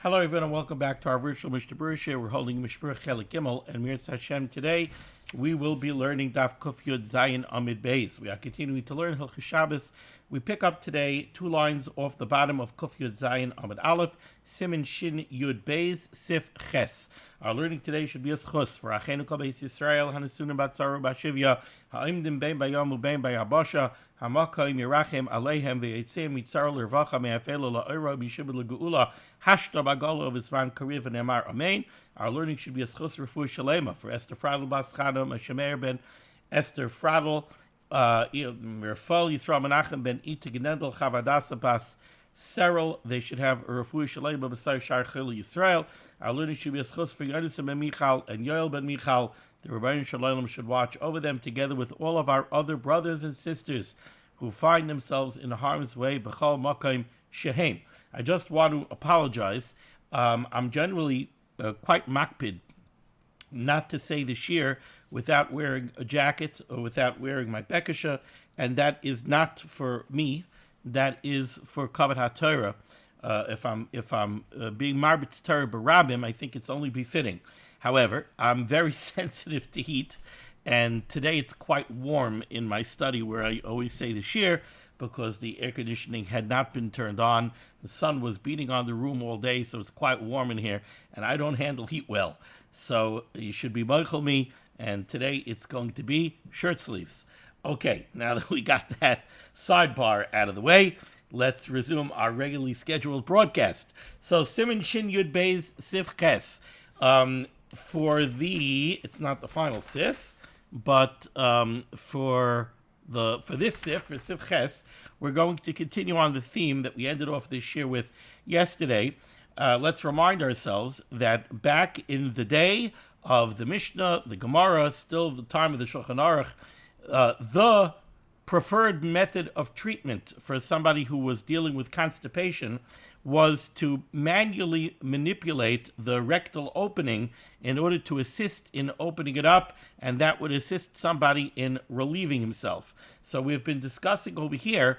Hello, everyone, and welcome back to our virtual Mishnah Berurah. We're holding Mishnah Berurah Chelik Gimel, and Mirz Hashem today we will be learning Daf Kuf Yud Zayin Amid Beis. We are continuing to learn Hilchos Shabbos. We pick up today 2 lines off the bottom of Kuf Yud Zayin Amid Aleph, Siman Shin Yud Beis Sif Ches. Our learning today should be a schus for Achenu Kol Beis Yisrael, Hanasunim Batzaru Bashivya, Ha'imdim Bein Bayam Ubein Bayabasha, Hamakayim Yerachem Aleihem Ve'etzem Mitzar L'Rvacha Me'afelo La'Oira B'Yishib L'Geula Hashta Bagolo V'Zman Kariv and Emar Amen. Our learning should be a schus refuah shalema for Esther Fradel Bas Chadam, Shemer ben Esther Fradel, Mirfal Yisrael Menachem ben Ita Genendel Chavadasa Bas Serel. They should have a refuah shalema b'sar Shar Chil Yisrael. Our learning should be a schus for Yonis ben Michal and Yoel ben Michal. The Rebbeinu Shalom should watch over them together with all of our other brothers and sisters who find themselves in harm's way. B'chol Makom Shehem. I just want to apologize. I'm generally quite makpid not to say the shir without wearing a jacket or without wearing my bekasha, and that is not for me. That is for Kavod HaTorah. If I'm being marbitz Torah barabim, I think it's only befitting. However, I'm very sensitive to heat, and today it's quite warm in my study where I always say the shir, because the air conditioning had not been turned on. The sun was beating on the room all day, so it's quite warm in here, and I don't handle heat well. So you should be meichel me, and today it's going to be shirt sleeves. Okay, now that we got that sidebar out of the way, let's resume our regularly scheduled broadcast. So Siman Shin Yud Beis Sif Ches. It's not the final sif, but for this sif, for Sif Ches, we're going to continue on the theme that we ended off this year with yesterday. Let's remind ourselves that back in the day of the Mishnah, the Gemara, still the time of the Shulchan Aruch, the preferred method of treatment for somebody who was dealing with constipation was to manually manipulate the rectal opening in order to assist in opening it up, and that would assist somebody in relieving himself. So we've been discussing over here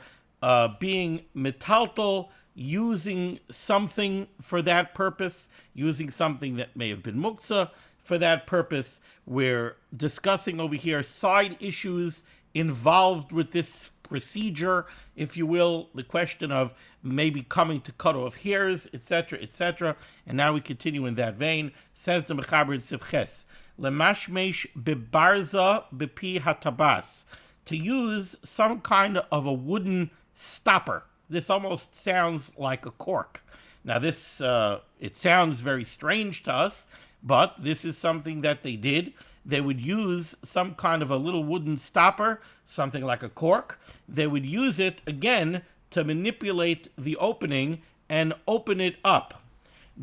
being metaltal, using something for that purpose, using something that may have been muktzah for that purpose. We're discussing over here side issues involved with this procedure, if you will, the question of maybe coming to cut off hairs, etc., etc. And now we continue in that vein. Says the Mechaber in Sif Ches, Lemashmesh bebarza bepi hatabas, to use some kind of a wooden stopper. This almost sounds like a cork. Now this, it sounds very strange to us, but this is something that they did. They would use some kind of a little wooden stopper, something like a cork. They would use it, again, to manipulate the opening and open it up.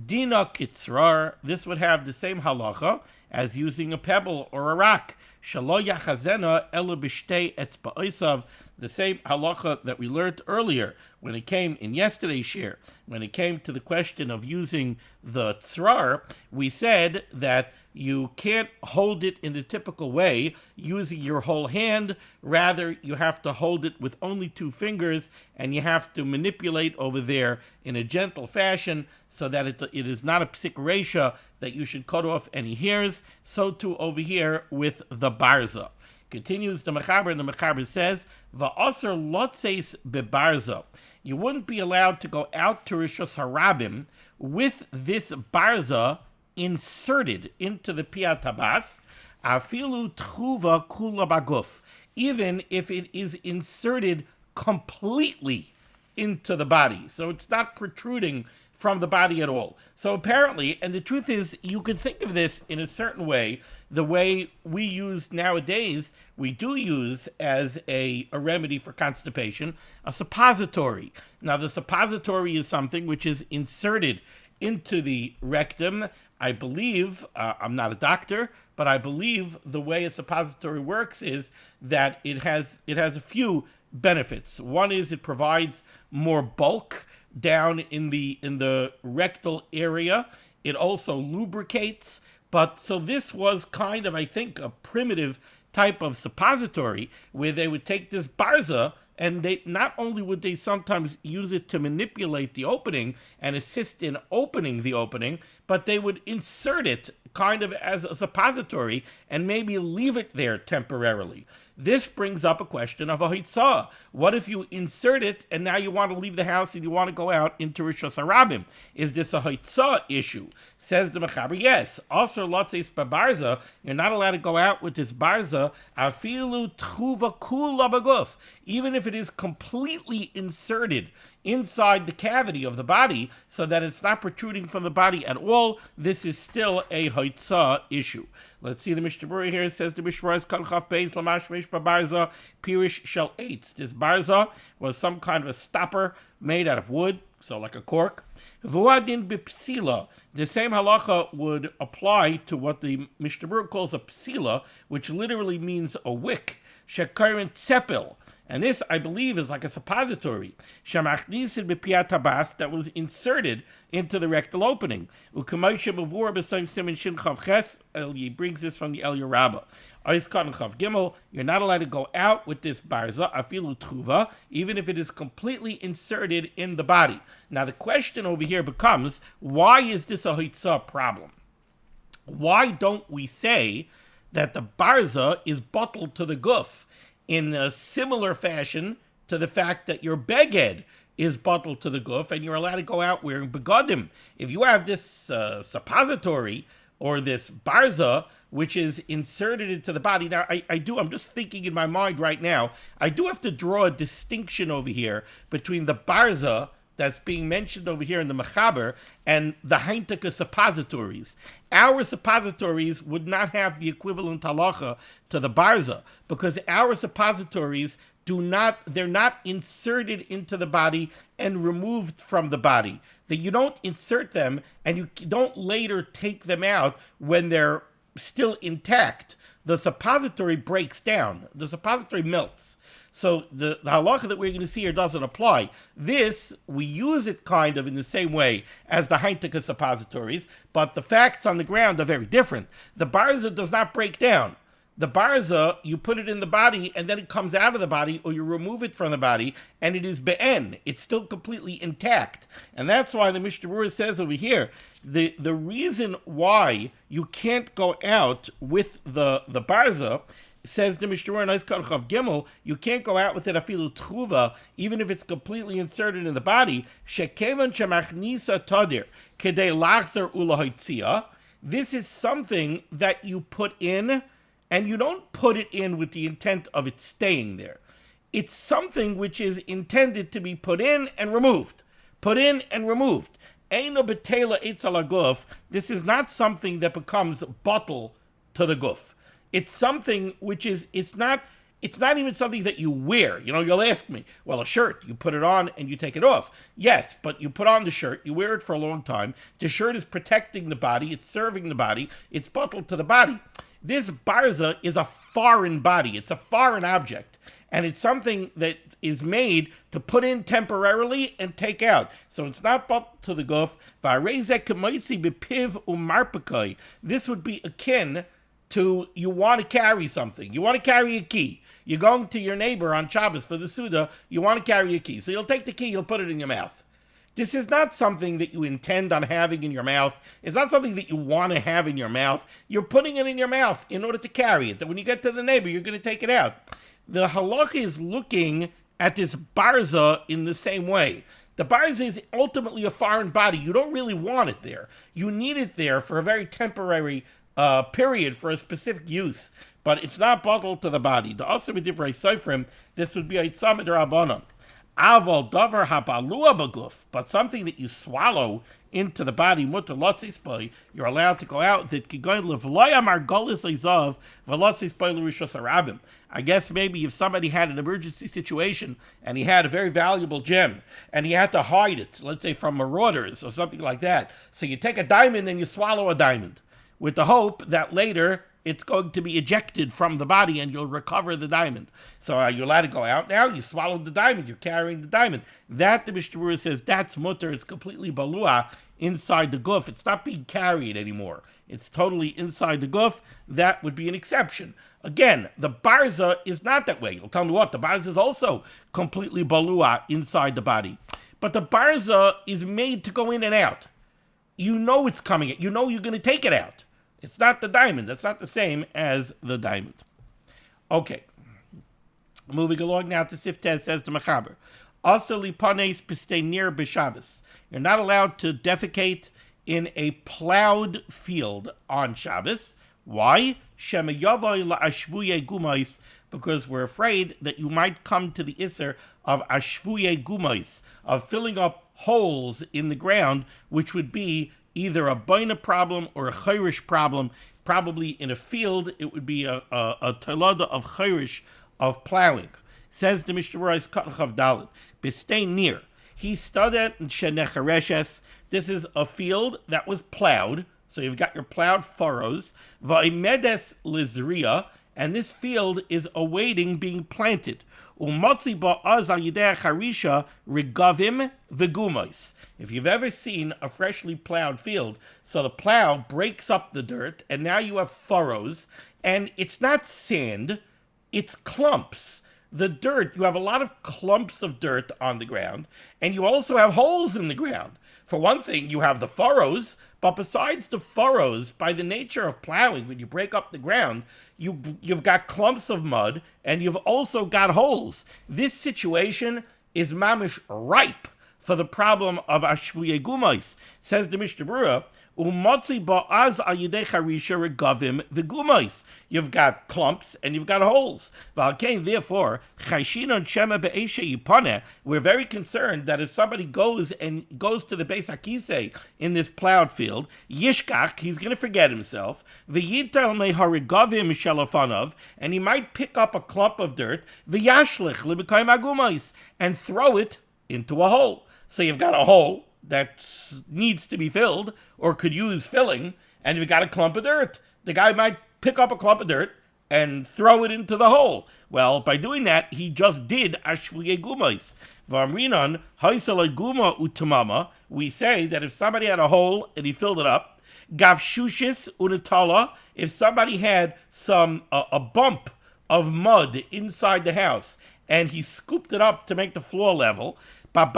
Dina kitzrar, this would have the same halacha as using a pebble or a rock. Shalo yachazena ela b'shtei etzba'osav, the same halacha that we learned earlier when it came in yesterday's shir. When it came to the question of using the tzrar, we said that you can't hold it in the typical way, using your whole hand. Rather, you have to hold it with only 2 fingers, and you have to manipulate over there in a gentle fashion so that it is not a psik resha that you should cut off any hairs. So too over here with the barza. Continues the Mechaber, and the Mechaber says, Va'asar lotzeis bebarza. You wouldn't be allowed to go out to Rishos Harabim with this barza inserted into the piyat tabas, afilu tchuva kula baguf, even if it is inserted completely into the body. So it's not protruding from the body at all. So apparently, and the truth is, you could think of this in a certain way, the way we use nowadays, we do use as a remedy for constipation, a suppository. Now, the suppository is something which is inserted into the rectum. I believe, I'm not a doctor, but I believe the way a suppository works is that it has a few benefits. One is it provides more bulk down in the rectal area. It also lubricates. But so this was kind of, I think, a primitive type of suppository where they would take this barza and they not only would they sometimes use it to manipulate the opening and assist in opening the opening, but they would insert it kind of as a suppository and maybe leave it there temporarily. This brings up a question of a hitzah. What if you insert it and now you want to leave the house and you want to go out into Rishos HaRabim? Is this a hitzah issue? Says the Mechaber, yes. Also, lotzeis babarza, you're not allowed to go out with this barza, afilu tchuva kula baguf, even if it is completely inserted inside the cavity of the body so that it's not protruding from the body at all. This is still a hitzah issue. Let's see the Mishnah Berurah here. It says the Mishnah Berurah Kol Chaf Beis Lamash Meish Barza Pirish Shel Eitz. This barza was some kind of a stopper made out of wood, so like a cork. V'uadin b'psila. The same halacha would apply to what the Mishnah Berurah calls a psila, which literally means a wick. Shekarin tzepil. And this, I believe, is like a suppository that was inserted into the rectal opening. He brings this from the El Yerabah. You're not allowed to go out with this barza, afilu truva, even if it is completely inserted in the body. Now, the question over here becomes, why is this a hitzah problem? Why don't we say that the barza is bottled to the guf in a similar fashion to the fact that your beged is bottled to the guf and you're allowed to go out wearing begadim? If you have this suppository or this barza, which is inserted into the body. Now, I'm just thinking in my mind right now, I do have to draw a distinction over here between the barza that's being mentioned over here in the Mechaber and the Heintaka suppositories. Our suppositories would not have the equivalent halacha to the barza because our suppositories they're not inserted into the body and removed from the body. That you don't insert them and you don't later take them out when they're still intact. The suppository breaks down. The suppository melts. So the halacha that we're going to see here doesn't apply. This, we use it kind of in the same way as the Heintaka suppositories, but the facts on the ground are very different. The barza does not break down. The barza, you put it in the body and then it comes out of the body, or you remove it from the body and it is be'en. It's still completely intact. And that's why the Mishnah Berurah says over here, the reason why you can't go out with the barza, says the Mishnah Berurah, nice Kol Chav Gimel, you can't go out with it afilu tchuva, even if it's completely inserted in the body. Shekevan shemachnisa tadir kedei lachzer ulahoitzia. This is something that you put in, and you don't put it in with the intent of it staying there. It's something which is intended to be put in and removed. Put in and removed. Eino betela eitz ala guf. This is not something that becomes bottle to the guf. It's something which is, it's not even something that you wear. You know, you'll ask me, well, a shirt, you put it on and you take it off. Yes, but you put on the shirt, you wear it for a long time. The shirt is protecting the body, it's serving the body, it's bottled to the body. This barza is a foreign body. It's a foreign object. And it's something that is made to put in temporarily and take out. So it's not bottled to the guf. This would be akin to, you want to carry something. You want to carry a key. You're going to your neighbor on Shabbos for the Suda. You want to carry a key. So you'll take the key, you'll put it in your mouth. This is not something that you intend on having in your mouth. It's not something that you want to have in your mouth. You're putting it in your mouth in order to carry it. That when you get to the neighbor, you're going to take it out. The halacha is looking at this barza in the same way. The barza is ultimately a foreign body. You don't really want it there. You need it there for a very temporary period, for a specific use. But it's not bottled to the body. The also b'divrei sofrim, this would be a tzam d'Rabbanan. Aval davar habalua baguf, but something that you swallow into the body, mutter lotzis boy, you're allowed to go out. That kigoyin levloya margolis lezav velotzis boy l'rishos harabim. I guess maybe if somebody had an emergency situation and he had a very valuable gem and he had to hide it, let's say from marauders or something like that. So you take a diamond and you swallow a diamond with the hope that later it's going to be ejected from the body and you'll recover the diamond. So are you allowed to go out now? You swallowed the diamond, you're carrying the diamond. That, the Mishnah Berurah says, that's mutter, it's completely balua inside the guf. It's not being carried anymore. It's totally inside the guf. That would be an exception. Again, the barza is not that way. You'll tell me what? The barza is also completely balua inside the body. But the barza is made to go in and out. You know it's coming. You know you're going to take it out. It's not the diamond. That's not the same as the diamond. Okay. Moving along now to Siftez, says the Mechaber. Also lipanes pistenir b'Shabbos. You're not allowed to defecate in a plowed field on Shabbos. Why? Shemeyavai la'ashvuye gumais, because we're afraid that you might come to the isser of ashvuye gumais, of filling up holes in the ground, which would be either a baina problem or a chayrish problem. Probably in a field, it would be a talada of chayrish, of plowing. Says the Mishnah Berurah, Katan Chav Dalet, B'stei Nir. He studied shenechareshes. This is a field that was plowed, so you've got your plowed furrows. Va'imedes lizriya, and this field is awaiting being planted. Umotzi ba'az al yidei charisha regavim v'gumos. If you've ever seen a freshly plowed field, so the plow breaks up the dirt, and now you have furrows, and it's not sand, it's clumps. The dirt, you have a lot of clumps of dirt on the ground, and you also have holes in the ground. For one thing, you have the furrows, but besides the furrows, by the nature of plowing, when you break up the ground, you've got clumps of mud, and you've also got holes. This situation is mamish ripe for the problem of ashvuye gumais. Says the Mishnah Berurah, umotzi ba'az al yidei charisha regavim v'gumais. You've got clumps and you've got holes. V'alkein, therefore, chayshinon shema be'eshe yipaneh. We're very concerned that if somebody goes to the Beis HaKisei in this plowed field, yishkach, he's going to forget himself. V'yitel meharigavim shalafanav, and he might pick up a clump of dirt. V'yashlich libekayim agumais, and throw it into a hole. So you've got a hole that needs to be filled or could use filling, and you've got a clump of dirt. The guy might pick up a clump of dirt and throw it into the hole. Well, by doing that, he just did ashvuye gumais. V'amrinan haisal guma utamama. We say that if somebody had a hole and he filled it up, gav shushis unatala. If somebody had a bump of mud inside the house and he scooped it up to make the floor level, if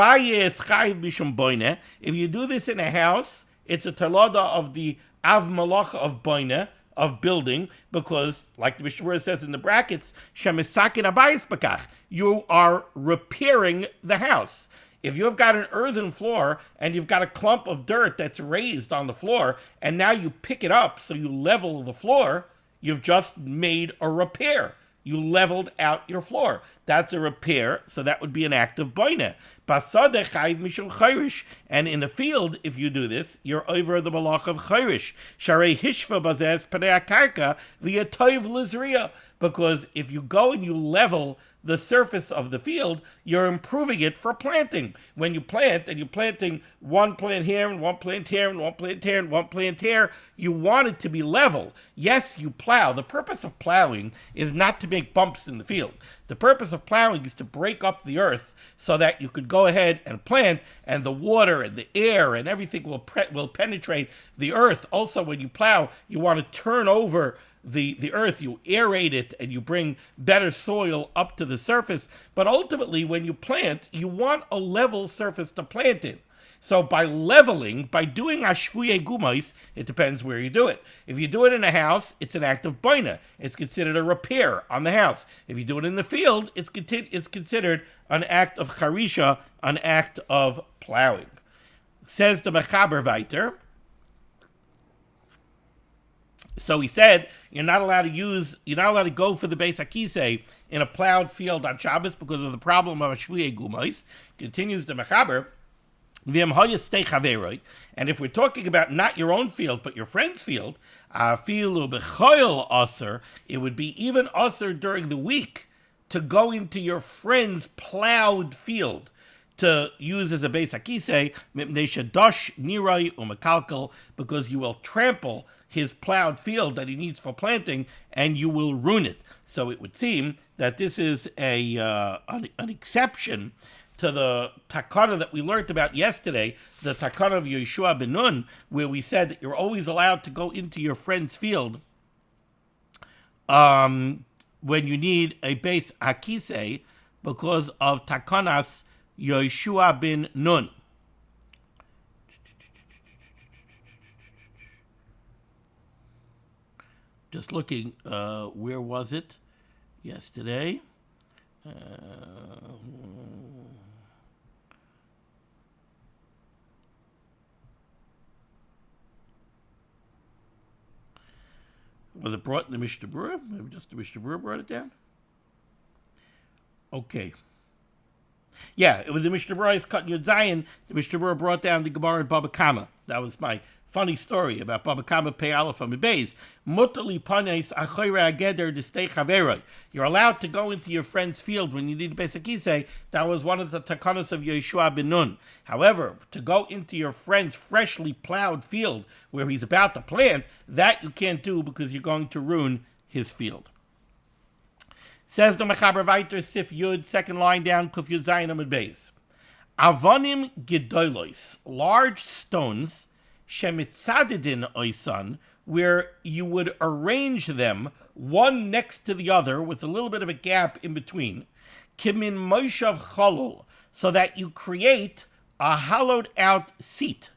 you do this in a house, it's a talada of the av malacha of boine, of building, because, like the Mishnah Berurah says in the brackets, shemisakin abayis bakach, you are repairing the house. If you've got an earthen floor and you've got a clump of dirt that's raised on the floor, and now you pick it up so you level the floor, you've just made a repair. You leveled out your floor. That's a repair, so that would be an act of boine. And in the field, if you do this, you're over the malach of chayrish. Sharei hishva bazez panei akarka v'yatoiv lizriya. Because if you go and you level the surface of the field, you're improving it for planting. When you plant, and you're planting one plant here, and one plant here, and one plant here, and one plant here, you want it to be level. Yes, you plow. The purpose of plowing is not to make bumps in the field. The purpose of plowing is to break up the earth so that you could go ahead and plant, and the water and the air and everything will penetrate the earth. Also, when you plow, you want to turn over the earth, you aerate it, and you bring better soil up to the surface. But ultimately, when you plant, you want a level surface to plant in. So by leveling, by doing ashvuye gumais, it depends where you do it. If you do it in a house, it's an act of baina. It's considered a repair on the house. If you do it in the field, it's considered an act of charisha, an act of plowing. Says the Mechaber weiter. So he said, you're not allowed to go for the Beis HaKisei in a plowed field on Shabbos because of the problem of ashvuye gumais. Continues the Mechaber. And if we're talking about not your own field, but your friend's field, it would be even usher during the week to go into your friend's plowed field to use as a Beis HaKisei, because you will trample his plowed field that he needs for planting, and you will ruin it. So it would seem that this is an exception to the takana that we learned about yesterday, the takana of Yeshua ben Nun, where we said that you're always allowed to go into your friend's field when you need a base hakise because of takanas Yeshua ben Nun. Just looking, where was it yesterday? Was it brought in the Mishnah Berurah? Maybe just the Mishnah Berurah brought it down? Okay. Yeah, it was the Mishnah Berurah cut Yud Zayin. The Mishnah Berurah brought down the Gemara in Baba Kama. That was my funny story about Baba Kama Pei Aleph on Beis. Mutali panes achoyre ageder destei chaveroi. You're allowed to go into your friend's field when you need a base hakise. That was one of the takanos of Yeshua ben Nun. However, to go into your friend's freshly plowed field where he's about to plant, that you can't do because you're going to ruin his field. Says the Mechaber Vayter Sif Yud, second line down, Kuf Yud Zayin Amud Beis. Avonim gedolos, large stones, shemitzadidin oisan, where you would arrange them one next to the other with a little bit of a gap in between, kimin moshav cholol, so that you create a hollowed out seat.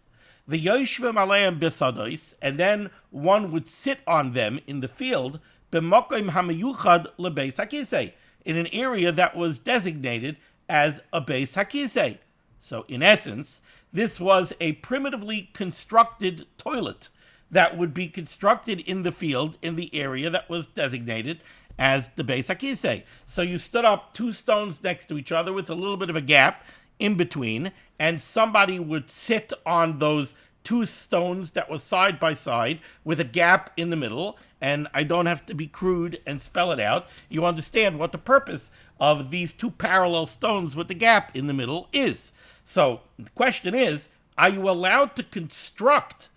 The yoshvim aleim besados, and then one would sit on them in the field, b'makom hamayuchad lebeis hakisei, in an area that was designated as a beis hakisei. So, in essence, this was a primitively constructed toilet that would be constructed in the field in the area that was designated as the Beis HaKisei. So you stood up two stones next to each other with a little bit of a gap in between, and somebody would sit on those two stones that was side by side with a gap in the middle, and I don't have to be crude and spell it out. You understand what the purpose of these two parallel stones with the gap in the middle is. So the question is, are you allowed to construct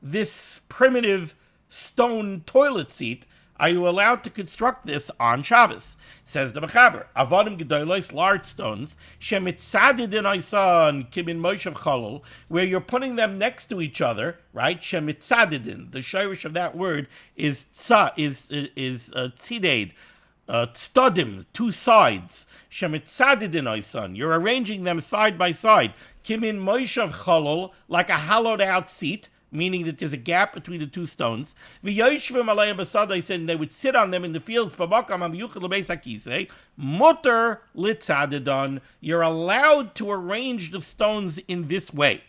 this primitive stone toilet seat? Are you allowed to construct this on Shabbos? Says the Mechaber, Avodim gedolos, large stones, shemitzadidin oisan kimin moshav cholol, where you're putting them next to each other, right? Shemitzadidin. The shirish of that word is tzided, tzadim, two sides. Shemitzadidin oisan. You're arranging them side by side. Kimin moshav cholol, like a hollowed out seat, meaning that there's a gap between the two stones. V'yoshvim alayim b'sadai, and they would sit on them in the fields. B'makam hamiyuchad lebeis hakisei. Mutter litzadidon. You're allowed to arrange the stones in this way.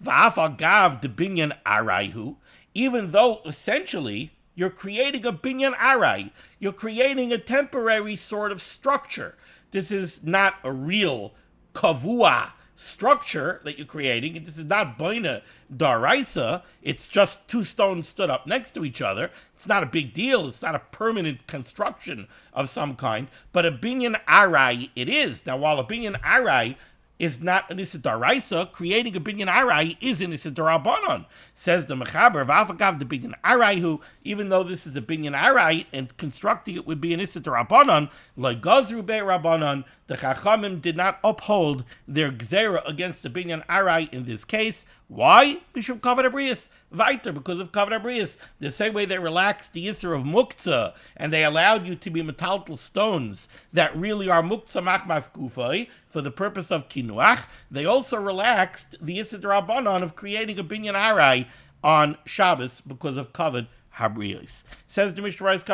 V'af agav de binyan arayhu. Even though essentially you're creating a binyan aray, you're creating a temporary sort of structure. This is not a real kavua structure that you're creating. This is not boina daraisa. It's just two stones stood up next to each other. It's not a big deal. It's not a permanent construction of some kind. But a binyan aray it is. Now, while a binyan aray is not an issa daraisa, creating a binyan aray is an issa darabanan. Says the Mechaber, v'afagav the binyan aray, who, even though this is a binyan aray and constructing it would be an issa darabanan, like gazru be rabbanan, the Chachamim did not uphold their gzera against the binyan aray in this case. Why? Bishop Kavod Abrius. Weiter, because of Kavod Abrius. The same way they relaxed the Yisr of Muktzah, and they allowed you to be metaltal stones that really are Muktzah Machmas Kufay for the purpose of Kinuach, they also relaxed the Yisr Rabbanon of creating a binyan aray on Shabbos because of Kavod Habrios. Says the Mishnah Berurah,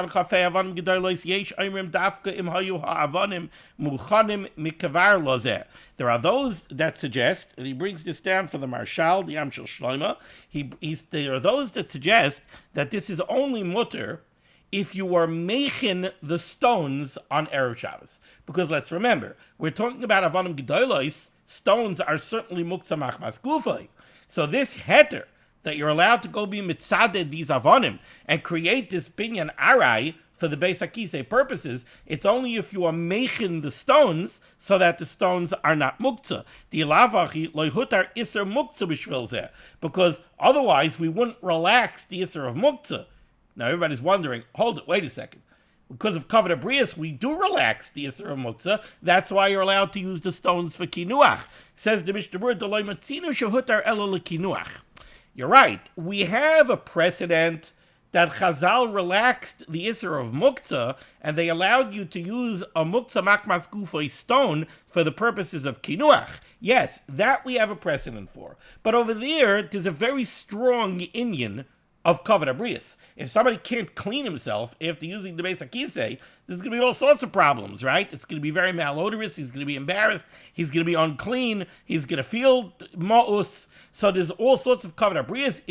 there are those that suggest, and he brings this down for the Marshal, the Amshel Shloima, there are those that suggest that this is only mutter if you are making the stones on Erev Shabbos. Because let's remember, we're talking about Avonim Gedolos, stones are certainly Muktzah Machmas Gufay. So this heter, that you're allowed to go be mitzaded these avonim and create this binyan aray for the Beis HaKisei purposes. It's only if you are making the stones so that the stones are not muktzah. Because otherwise we wouldn't relax the Isser of muktzah. Now everybody's wondering, hold it, wait a second. Because of Kavod Abrius, we do relax the Isser of muktzah. That's why you're allowed to use the stones for kinuach. Says the Mishnah Berurah, D'lo matzinu shehutar elo lekinuach. You're right. We have a precedent that Chazal relaxed the Isser of muktzah, and they allowed you to use a muktzah makmas gufo stone for the purposes of kinuach. Yes, that we have a precedent for. But over there's a very strong inyan of Kavod Abrius. If somebody can't clean himself after using the Beis HaKisei, there's going to be all sorts of problems, right? It's going to be very malodorous, he's going to be embarrassed, he's going to be unclean, he's going to feel ma'us. So there's all sorts of Kavod Abrius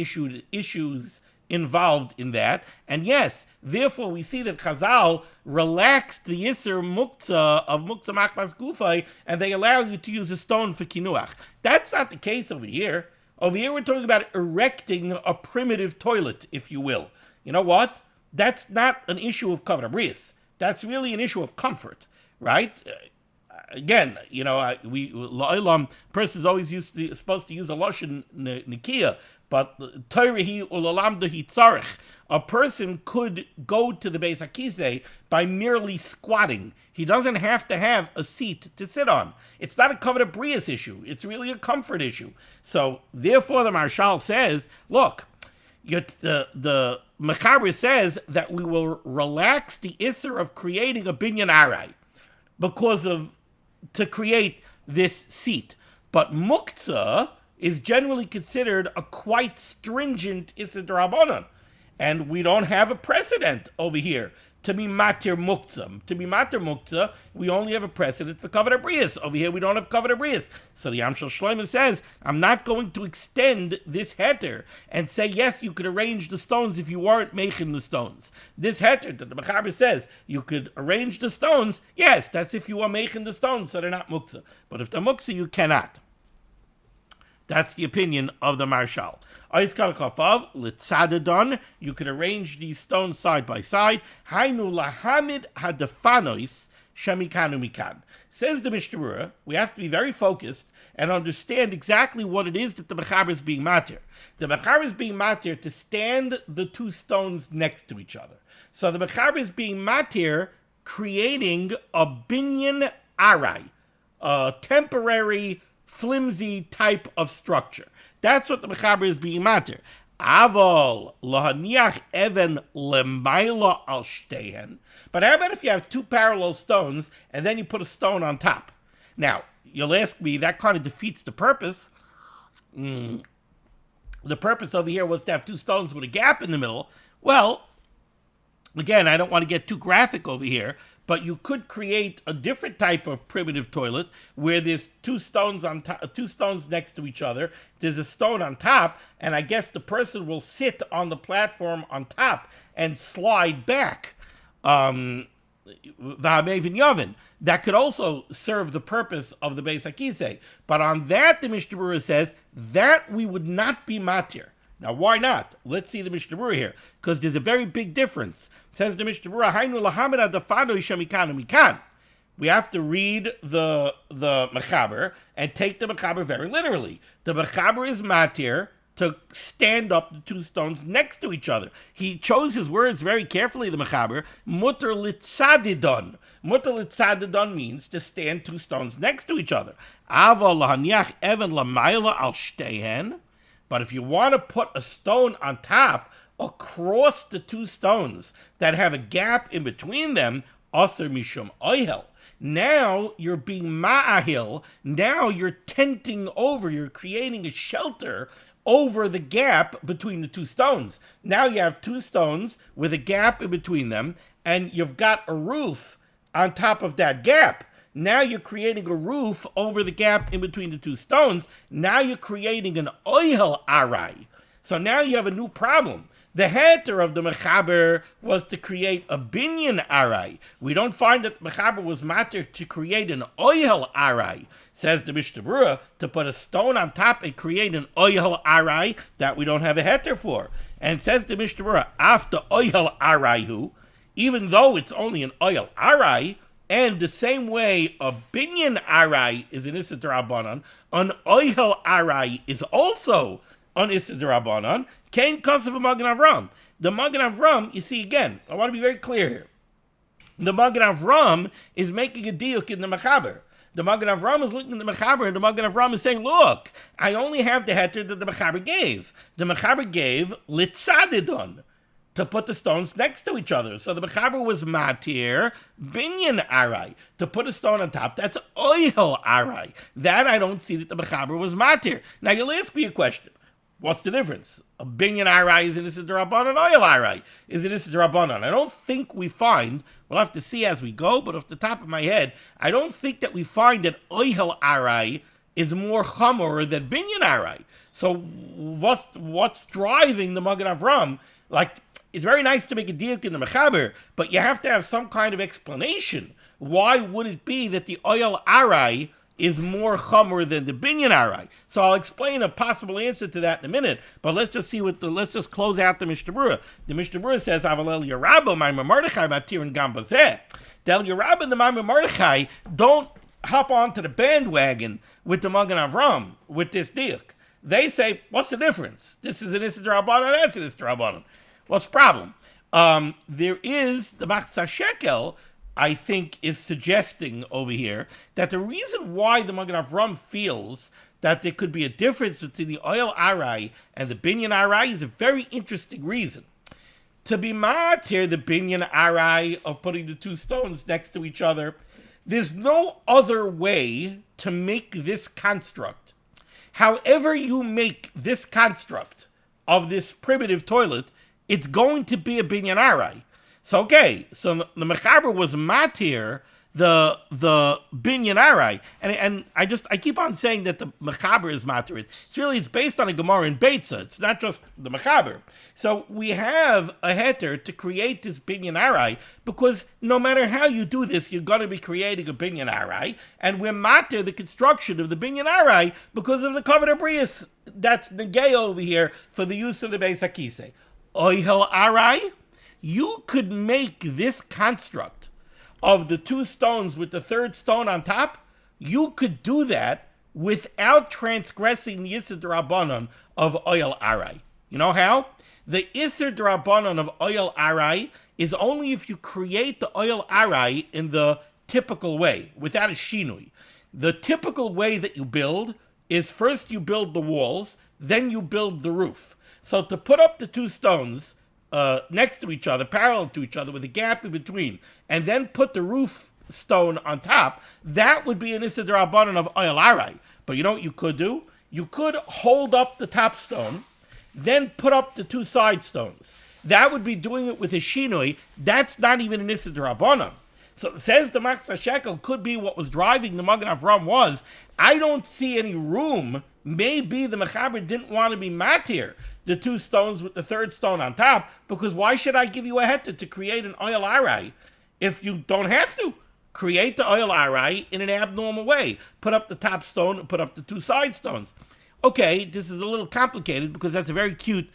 issues involved in that. And yes, therefore we see that Chazal relaxed the Yisr Muktzah of Muktzah Makmas Gufay, and they allow you to use a stone for Kinuach. That's not the case over here. Over here we're talking about erecting a primitive toilet, if you will. You know what? That's not an issue of Kavod Abrius. That's really an issue of comfort, right? Again, you know, La'olam, person's always supposed to use a lashon nikia, but Torah ulalam dehi tzarich. A person could go to the Beis HaKisei by merely squatting. He doesn't have to have a seat to sit on. It's not a Kavod Abrius issue. It's really a comfort issue. So, therefore, the Marshal says, look, the Mechaber says that we will relax the Isser of creating a binyan arai to create this seat. But muktzah is generally considered a quite stringent Isser D'Rabbanan. And we don't have a precedent over here to be matir muktzah. To be matir muktzah, we only have a precedent for Kavod Abrius. Over here, we don't have Kavod Abrius. So the Amshel Shlomo says, I'm not going to extend this heter and say, yes, you could arrange the stones if you weren't making the stones. This heter that the Mechaber says, you could arrange the stones, yes, that's if you are making the stones, so they're not muktzah. But if they're muktzah, you cannot. That's the opinion of the Marshal. You could arrange these stones side by side. Hainu lahamid hadafanois shemikanu mikan. Says the Mishnah Berurah, we have to be very focused and understand exactly what it is that the Mechaber is being matir. The Mechaber is being matir to stand the two stones next to each other. So the Mechaber is being matir, creating a binyan arai, a temporary flimsy type of structure. That's what the Mechaber is being matir. Avol lahaniach even lemaila al shtehen. But how about if you have two parallel stones and then you put a stone on top? Now, you'll ask me, that kind of defeats the purpose. The purpose over here was to have two stones with a gap in the middle. Well, again, I don't want to get too graphic over here, but you could create a different type of primitive toilet where there's two stones next to each other. There's a stone on top, and I guess the person will sit on the platform on top and slide back. That could also serve the purpose of the Beis HaKisei. But on that, the Mishnah Berurah says that we would not be matir. Now, why not? Let's see the Mishnah Berurah here, because there's a very big difference. Says the Mishnah Berurah, Hainu lahamid adafano shemikanu mikan. We have to read the Mechaber and take the Mechaber very literally. The Mechaber is matir to stand up the two stones next to each other. He chose his words very carefully, the Mechaber. Mutter litzadidon. Mutter litzadidon means to stand two stones next to each other. Ava lahaniach even lamayla al shtehen. But if you want to put a stone on top across the two stones that have a gap in between them, aser mishum oihel. Now you're being ma'ahil. Now you're tenting over, you're creating a shelter over the gap between the two stones. Now you have two stones with a gap in between them, and you've got a roof on top of that gap. Now you're creating a roof over the gap in between the two stones. Now you're creating an oihel arai. So now you have a new problem. The heter of the Mechaber was to create a binyan arai. We don't find that the Mechaber was matir to create an oihel arai. Says the Mishnah Berurah, to put a stone on top and create an oihel arai, that we don't have a heter for. And says the Mishnah Berurah, after oihel araihu, even though it's only an oil arai, and the same way a binyan arai is an issa d'Rabbanan, an oil arai is also an issa d'Rabbanan. Kain kasav Magen Avram. The Magen Avram, you see again, I want to be very clear here. The Magen Avram is making a diuk in the Mechaber. The Magen Avram is looking at the Mechaber, and the Magen Avram is saying, look, I only have the heter that the Mechaber gave. The Mechaber gave litzadidon, to put the stones next to each other. So the Mechaber was matir, binyan arai. To put a stone on top, that's oil arai. That I don't see that the Mechaber was matir. Now you'll ask me a question. What's the difference? A binyan arai is an issa d'Rabbanan, oil arai is an issa d'Rabbanan. I don't think we find, we'll have to see as we go, but off the top of my head, I don't think that we find that oil arai is more chamor than binyan arai. So what's driving the Magen Avram? Like, it's very nice to make a diuk in the Mechaber, but you have to have some kind of explanation. Why would it be that the oil arai is more chamor than the binyan arai? So I'll explain a possible answer to that in a minute, but let's just see let's just close out the Mishnah Berurah. The Mishnah Berurah says, Aval El Yerabah, Ma'amar Mordechai, Matir and Gam Bazeh. The El Yerabah and the Ma'amar Mordechai don't hop onto the bandwagon with the Magen Avram, with this diuk. They say, what's the difference? This is an issa d'Rabbanan, that's an issa d'Rabbanan. What's the problem? There is, the Machzah Shekel, I think, is suggesting over here that the reason why the Magen Avram feels that there could be a difference between the oil arai and the binyan arai is a very interesting reason. To be matir the binyan arai of putting the two stones next to each other, there's no other way to make this construct. However you make this construct of this primitive toilet, it's going to be a binyan arai. So okay, so the Mechaber was matir the binyan arai, and I keep on saying that the Mechaber is matir. It's based on a Gemara in Beitza. It's not just the Mechaber. So we have a heter to create this binyan arai because no matter how you do this, you're going to be creating a binyan arai, and we're matir the construction of the binyan arai because of the covenant brius that's negay over here for the use of the Beis HaKisei. Oihel arai, you could make this construct of the two stones with the third stone on top, you could do that without transgressing the Isser D'Rabbanan of oil arai. You know how? The Isser D'Rabbanan of oil arai is only if you create the oil arai in the typical way, without a shinui. The typical way that you build is first you build the walls, then you build the roof. So to put up the two stones next to each other, parallel to each other, with a gap in between, and then put the roof stone on top, that would be an Issa D'Rabbanan of oil arai. But you know what you could do? You could hold up the top stone, then put up the two side stones. That would be doing it with a shinoi. That's not even an Issa D'Rabbanan. So says the Machzah Shekel, could be what was driving the Magen Avram was, I don't see any room. Maybe the Mechaber didn't want to be matir the two stones with the third stone on top, because why should I give you a heter to create an oil arai if you don't have to? Create the oil arai in an abnormal way. Put up the top stone and put up the two side stones. Okay, this is a little complicated because that's a very cute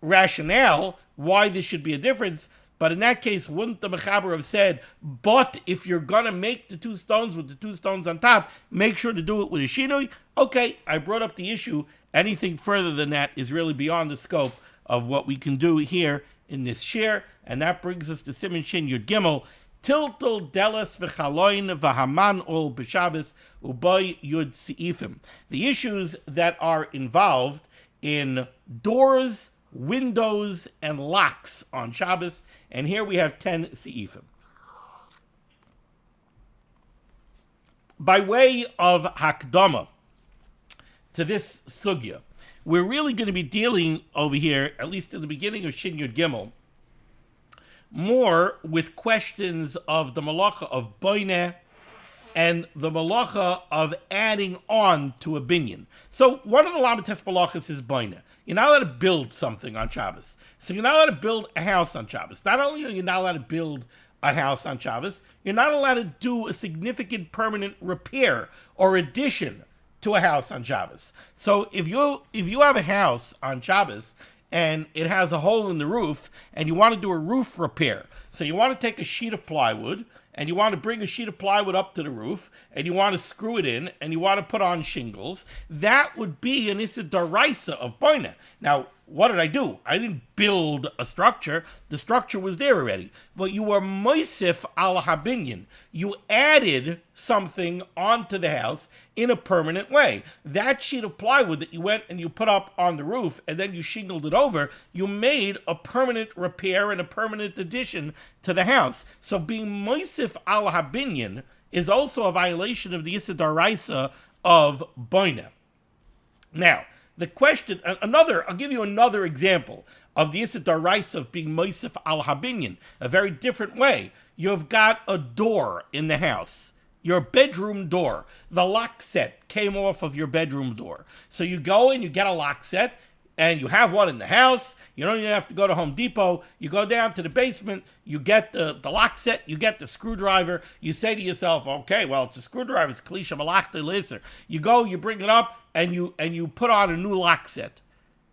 rationale why this should be a difference. But in that case, wouldn't the Mechaber have said, but if you're going to make the two stones with the two stones on top, make sure to do it with a shinui? Okay, I brought up the issue. Anything further than that is really beyond the scope of what we can do here in this share. And that brings us to Siman Shin Yud Gimel. Tiltul delas v'chaloin v'haman ol b'Shabbos u'boy yud seifim. The issues that are involved in doors, windows, and locks on Shabbos. And here we have 10 seifim. By way of hakdama to this sugya, we're really going to be dealing over here, at least in the beginning of Shin Yud Gimel, more with questions of the malacha of boineh and the malacha of adding on to a binyan. So one of the lamites malachas is boineh. You're not allowed to build something on Shabbos. So you're not allowed to build a house on Shabbos. Not only are you not allowed to build a house on Shabbos, you're not allowed to do a significant permanent repair or addition to a house on Shabbos. So if you have a house on Shabbos and it has a hole in the roof, and you want to do a roof repair. So you want to take a sheet of plywood, and you want to bring a sheet of plywood up to the roof, and you want to screw it in, and you want to put on shingles. That would be an issa daraisa of boina. Now, what did I do? I didn't build a structure. The structure was there already. But you were moisif al habinyan. You added something onto the house in a permanent way. That sheet of plywood that you went and you put up on the roof and then you shingled it over, you made a permanent repair and a permanent addition to the house. So being moisif al habinyan is also a violation of the issa daraisa of boina. Now, the question, I'll give you another example of the issa daraisa of being moisif al habinyan, a very different way. You've got a door in the house, your bedroom door. The lock set came off of your bedroom door. So you go and you get a lock set, and you have one in the house. You don't even have to go to Home Depot. You go down to the basement, you get the lock set, you get the screwdriver. You say to yourself, okay, well, it's a screwdriver, it's klisha malachta laser. You go, you bring it up, and you put on a new lock set.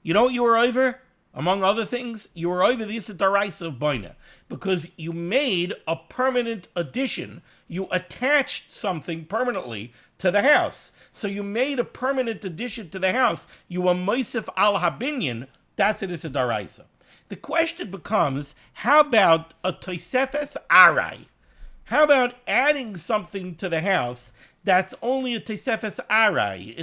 You know what you were over? Among other things, you were over the issa daraisa of boina, because you made a permanent addition. You attached something permanently to the house. So you made a permanent addition to the house. You were moisif al habinyan. That's an issa daraisa. The question becomes, how about a tosefes arai? How about adding something to the house that's only a tosefes arai?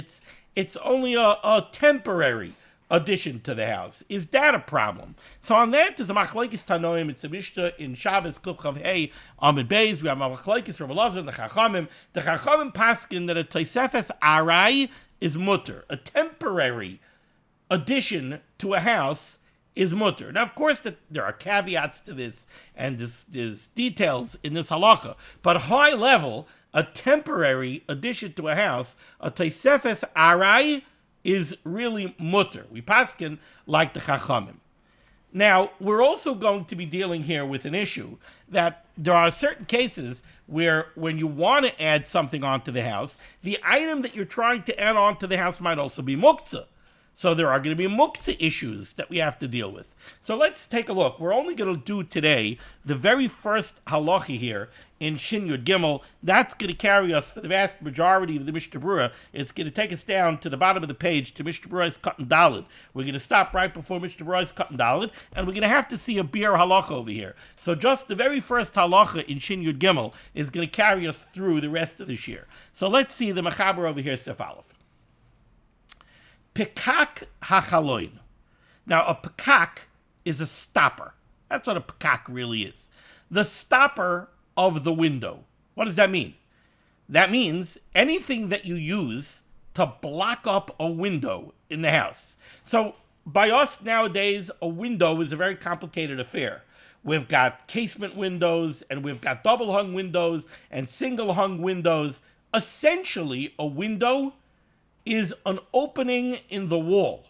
It's only a temporary addition to the house. Is that a problem? So on that, there's a machlokes tanoim. It's a Mishnah in Shabbos Kuf Chav Hey Amid Beis. We have a machlokes from Elazar and the Chachamim. The Chachamim paskin that a tosefes arai is mutter, a temporary addition to a house is mutter. Now, of course, there are caveats to this, and there's details in this halacha. But high level, a temporary addition to a house, a tosefes arai, is really mutter. We paskin like the Chachamim. Now, we're also going to be dealing here with an issue that there are certain cases where when you want to add something onto the house, the item that you're trying to add onto the house might also be muktzah. So there are going to be muktzah issues that we have to deal with. So let's take a look. We're only going to do today the very first halacha here in Shin Yud Gimel. That's going to carry us for the vast majority of the Mishnah Berurah. It's going to take us down to the bottom of the page to Mishnah Berurah's Katan Daled. We're going to stop right before Mishnah Berurah's Katan Daled, and we're going to have to see a beer halacha over here. So just the very first halacha in Shin Yud Gimel is going to carry us through the rest of this year. So let's see the Mechaber over here, Sef Aleph. Pekak hachaloin. Now, a pekak is a stopper. That's what a pekak really is. The stopper of the window. What does that mean? That means anything that you use to block up a window in the house. So, by us nowadays, a window is a very complicated affair. We've got casement windows, and we've got double hung windows, and single hung windows. Essentially, a window is an opening in the wall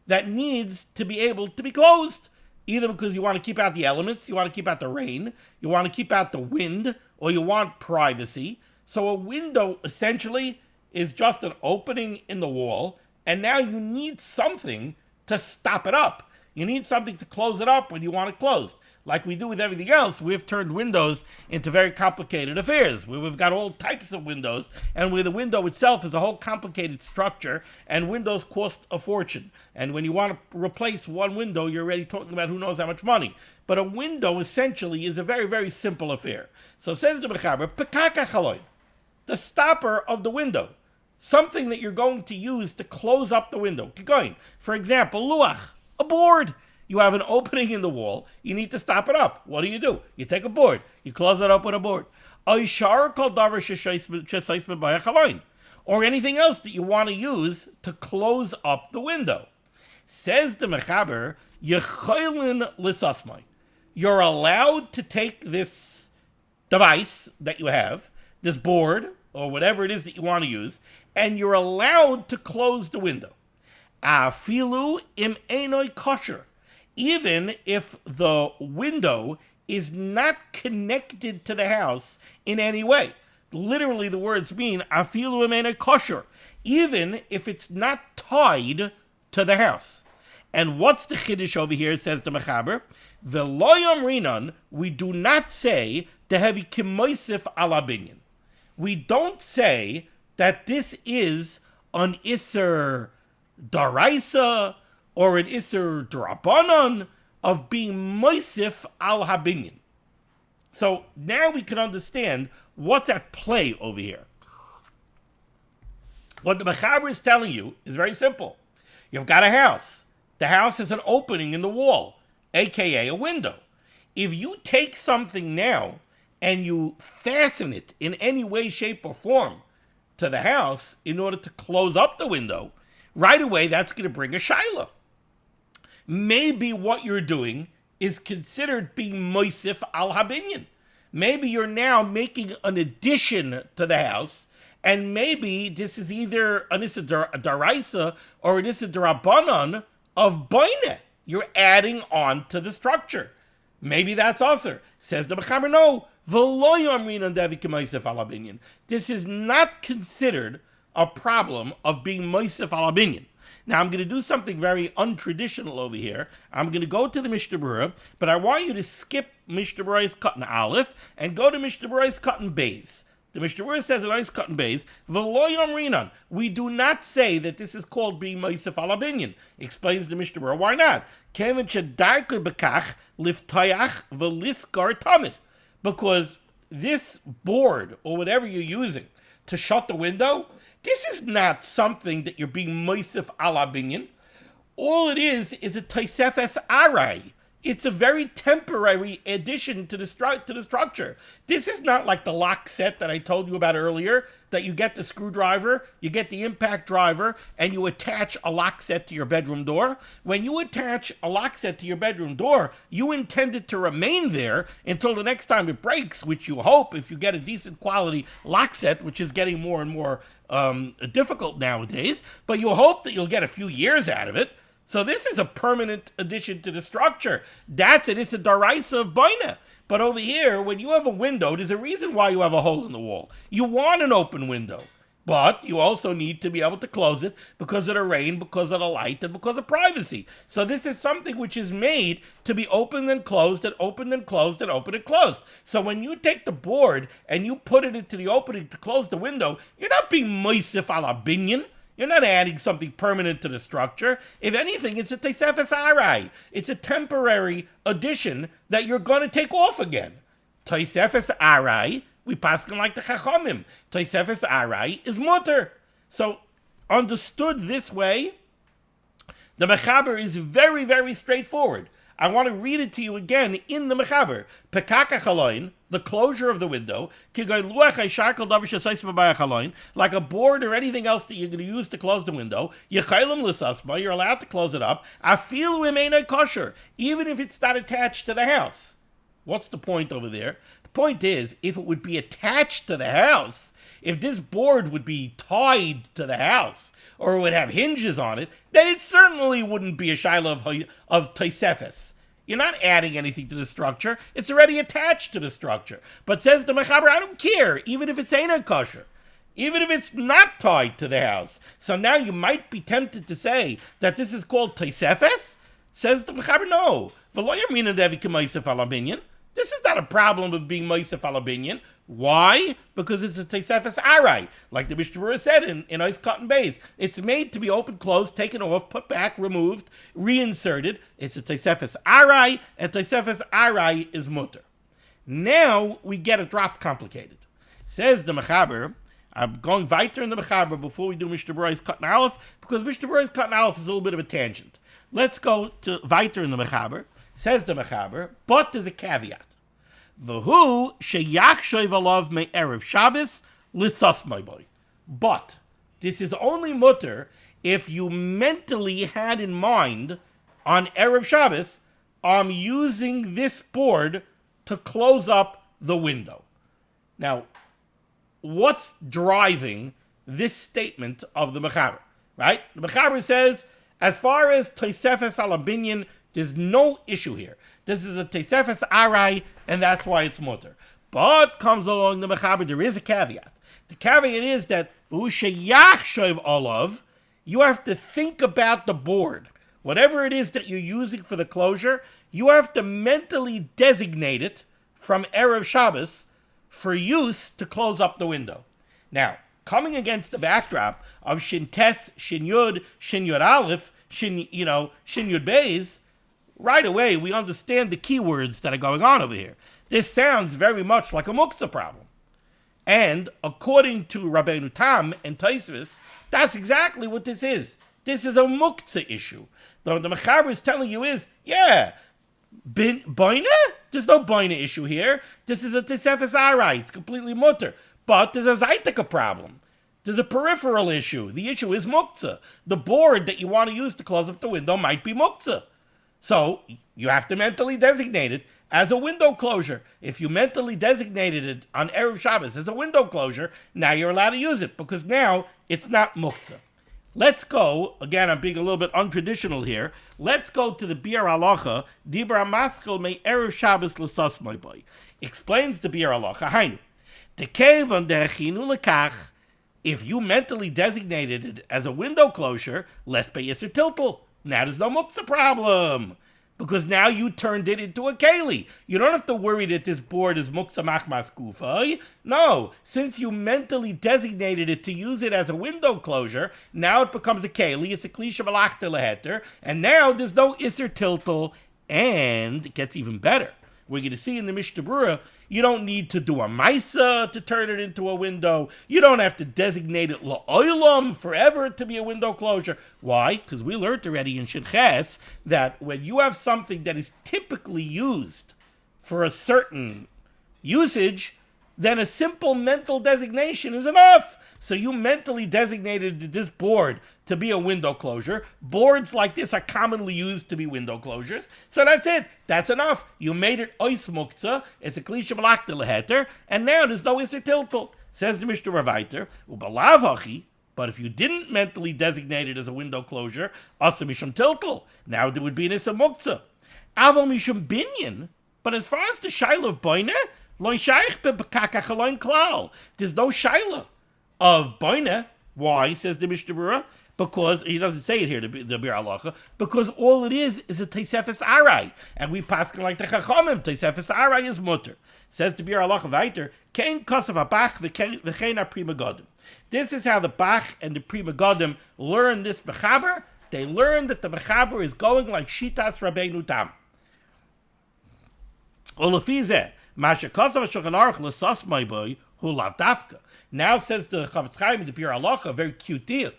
that needs to be able to be closed, either because you want to keep out the elements, you want to keep out the rain, you want to keep out the wind, or you want privacy. So a window essentially is just an opening in the wall, and now you need something to stop it up. You need something to close it up when you want it closed. Like we do with everything else, we've turned windows into very complicated affairs, where we've got all types of windows, and where the window itself is a whole complicated structure, and windows cost a fortune. And when you want to replace one window, you're already talking about who knows how much money. But a window, essentially, is a very, very simple affair. So says the Mechaber, Pekak hachaloin, the stopper of the window, something that you're going to use to close up the window. Keep going. For example, luach, a board. You have an opening in the wall. You need to stop it up. What do? You take a board. You close it up with a board. Or anything else that you want to use to close up the window. Says the Mechaber, Yechoilin lisasmai. You're allowed to take this device that you have, this board, or whatever it is that you want to use, and you're allowed to close the window. Afilu im einoi kosher. Even if the window is not connected to the house in any way. Literally, the words mean, afilu imena kosher, even if it's not tied to the house. And what's the chiddush over here, says the Mechaber? V'lo yomrinan, we do not say the heavy kimoisif ala binyan. We don't say that this is an Isser Daraisa or an Isser Drabanan of being Moisif al Habinyan. So now we can understand what's at play over here. What the Mechaber is telling you is very simple. You've got a house. The house has an opening in the wall, aka a window. If you take something now and you fasten it in any way, shape, or form to the house in order to close up the window, right away that's going to bring a shaila. Maybe what you're doing is considered being moisif al habinyan. Maybe you're now making an addition to the house, and maybe this is either an issa daraisa or an issa darabanan of boine. You're adding on to the structure. Maybe that's usher. Says the Mechaber, no. This is not considered a problem of being moisef al binyan. Now I'm going to do something very untraditional over here. I'm going to go to the Mishnah Berurah, but I want you to skip Mishnah Berurah's Cotton Aleph and go to Mishnah Berurah's Cotton Beis. The Mishnah Berurah says in nice Cotton Beis, V'lo yomrinan. We do not say that this is called being moisef al binyan. Explains the Mishnah Berurah. Why not? Kevin shedarkei bekach liftayach v'liskar tamid. Because this board, or whatever you're using to shut the window, this is not something that you're being moisef ala binyan. All it is a tosefes arai. It's a very temporary addition to the structure. This is not like the lock set that I told you about earlier, that you get the screwdriver, you get the impact driver, and you attach a lock set to your bedroom door. When you attach a lock set to your bedroom door, you intend it to remain there until the next time it breaks, which you hope, if you get a decent quality lock set, which is getting more and more difficult nowadays, but you hope that you'll get a few years out of it. So this is a permanent addition to the structure. That's an Issa Daraisa of Baina. But over here, when you have a window, there's a reason why you have a hole in the wall. You want an open window, but you also need to be able to close it because of the rain, because of the light, and because of privacy. So this is something which is made to be opened and closed and opened and closed and opened and closed. So when you take the board and you put it into the opening to close the window, you're not being moisif ala binyan. You're not adding something permanent to the structure. If anything, it's a tesefes arai. It's a temporary addition that you're going to take off again. Tesefes arai, we pass like the chachamim. Tesefes arai is mutter. So, understood this way, the Mechaber is very, very straightforward. I want to read it to you again in the Mechaber. Pekaka chaloin, the closure of the window, like a board or anything else that you're going to use to close the window, you're allowed to close it up, kosher, even if it's not attached to the house. What's the point over there? The point is, if it would be attached to the house, if this board would be tied to the house, or would have hinges on it, then it certainly wouldn't be a shaila of tosefes. You're not adding anything to the structure. It's already attached to the structure. But says the Mechaber, I don't care, even if it's ain't kosher, even if it's not tied to the house. So now you might be tempted to say that this is called tosefes. Says the Mechaber, no. This is not a problem of being moisef ala binyan. Why? Because it's a tesefes arai, like the Mishnah Berurah said in Ice Cotton Bays. It's made to be opened, closed, taken off, put back, removed, reinserted. It's a tesefes arai, and tesefes arai is mutter. Now we get a drop complicated. Says the Mechaber, I'm going weiter in the Mechaber before we do Mishnah Berurah's Cotton Aleph, because Mishnah Berurah's Cotton Aleph is a little bit of a tangent. Let's go to weiter in the Mechaber. Says the Mechaber, but there's a caveat. V'hu sheyachshoy v'alav me'erev Shabbos l'sas my boy. But this is only mutter if you mentally had in mind on Erev Shabbos, I'm using this board to close up the window. Now, what's driving this statement of the Mechaber? Right? The Mechaber says, as far as tosefes ala binyan, there's no issue here. This is a tesefes arai, and that's why it's mutter. But comes along the Mechaber, there is a caveat. The caveat is that olav, you have to think about the board. whatever it is that you're using for the closure, you have to mentally designate it from Erev Shabbos for use to close up the window. Now, coming against the backdrop of Shin Tes, Shin Yud Aleph, Shin Yud Beis, right away we understand the keywords that are going on over here. This sounds very much like a muktzah problem. And according to Rabbeinu Tam and Tosfos, that's exactly what this is. This is a muktzah issue. The Mechaber is telling you is, boina? There's no boina issue here. This is a Tesefes Arai. It's completely mutter. But there's a Zaitika problem. There's a peripheral issue. The issue is muktzah. The board that you want to use to close up the window might be muktzah. So you have to mentally designate it as a window closure. If you mentally designated it on Erev Shabbos as a window closure, now you're allowed to use it because now it's not muktzah. Let's go, again, I'm being a little bit untraditional here. Let's go to the Biur Halacha, Dibra Maschil Me Erev Shabbos L'Sos Moi Boy. Explains the Biur Halacha, Hainu. Tekevon Derechinu Lekach, if you mentally designated it as a window closure, less pay Yisr Tiltel. Now there's no muktzah problem. Because now you turned it into a keli. You don't have to worry that this board is muktzah machmas kufa. No, since you mentally designated it to use it as a window closure, now it becomes a keli. It's a klisha malachta leheter, and now there's no iser tiltel, and it gets even better. We're going to see in the Mishnah Berurah, you don't need to do a maisa to turn it into a window. You don't have to designate it la'olam forever to be a window closure. Why? Because we learned already in Shinches that when you have something that is typically used for a certain usage, then a simple mental designation is enough. So you mentally designated this board to be a window closure. Boards like this are commonly used to be window closures. So that's it. That's enough. You made it ois muktzah. It's a klisha malachta leheter. And now there's no iser tiltel. Says the Mishnah Berurah, ubalav hachi. But if you didn't mentally designate it as a window closure, asa mishum tiltel. Now there would be an iser muktzah. Aval mishum binyan. But as far as the shaila of boina, lo shaykh bebekaka chaloin klal. There's no shaila of boina. Why, says the Mishnah Berurah? Because, he doesn't say it here, the Biur Halacha, because all it is a Tesefes Arai. And we pass like the Chachamim, Tesefes Arai is mutter. Says the Biur Halacha weiter, Kein Kosav HaBach v'chein HaPrima Godim. This is how the Bach and the Prima Godim learn this Mechaber. They learn that the Mechaber is going like Shitas Rabbeinu Tam. Olafizeh, Masha Kosav HaShulchan Aruch l'sas my boy, hu lav dafka. Now says the Chavetz Chaim in the Biur Halacha, a very cute diuk.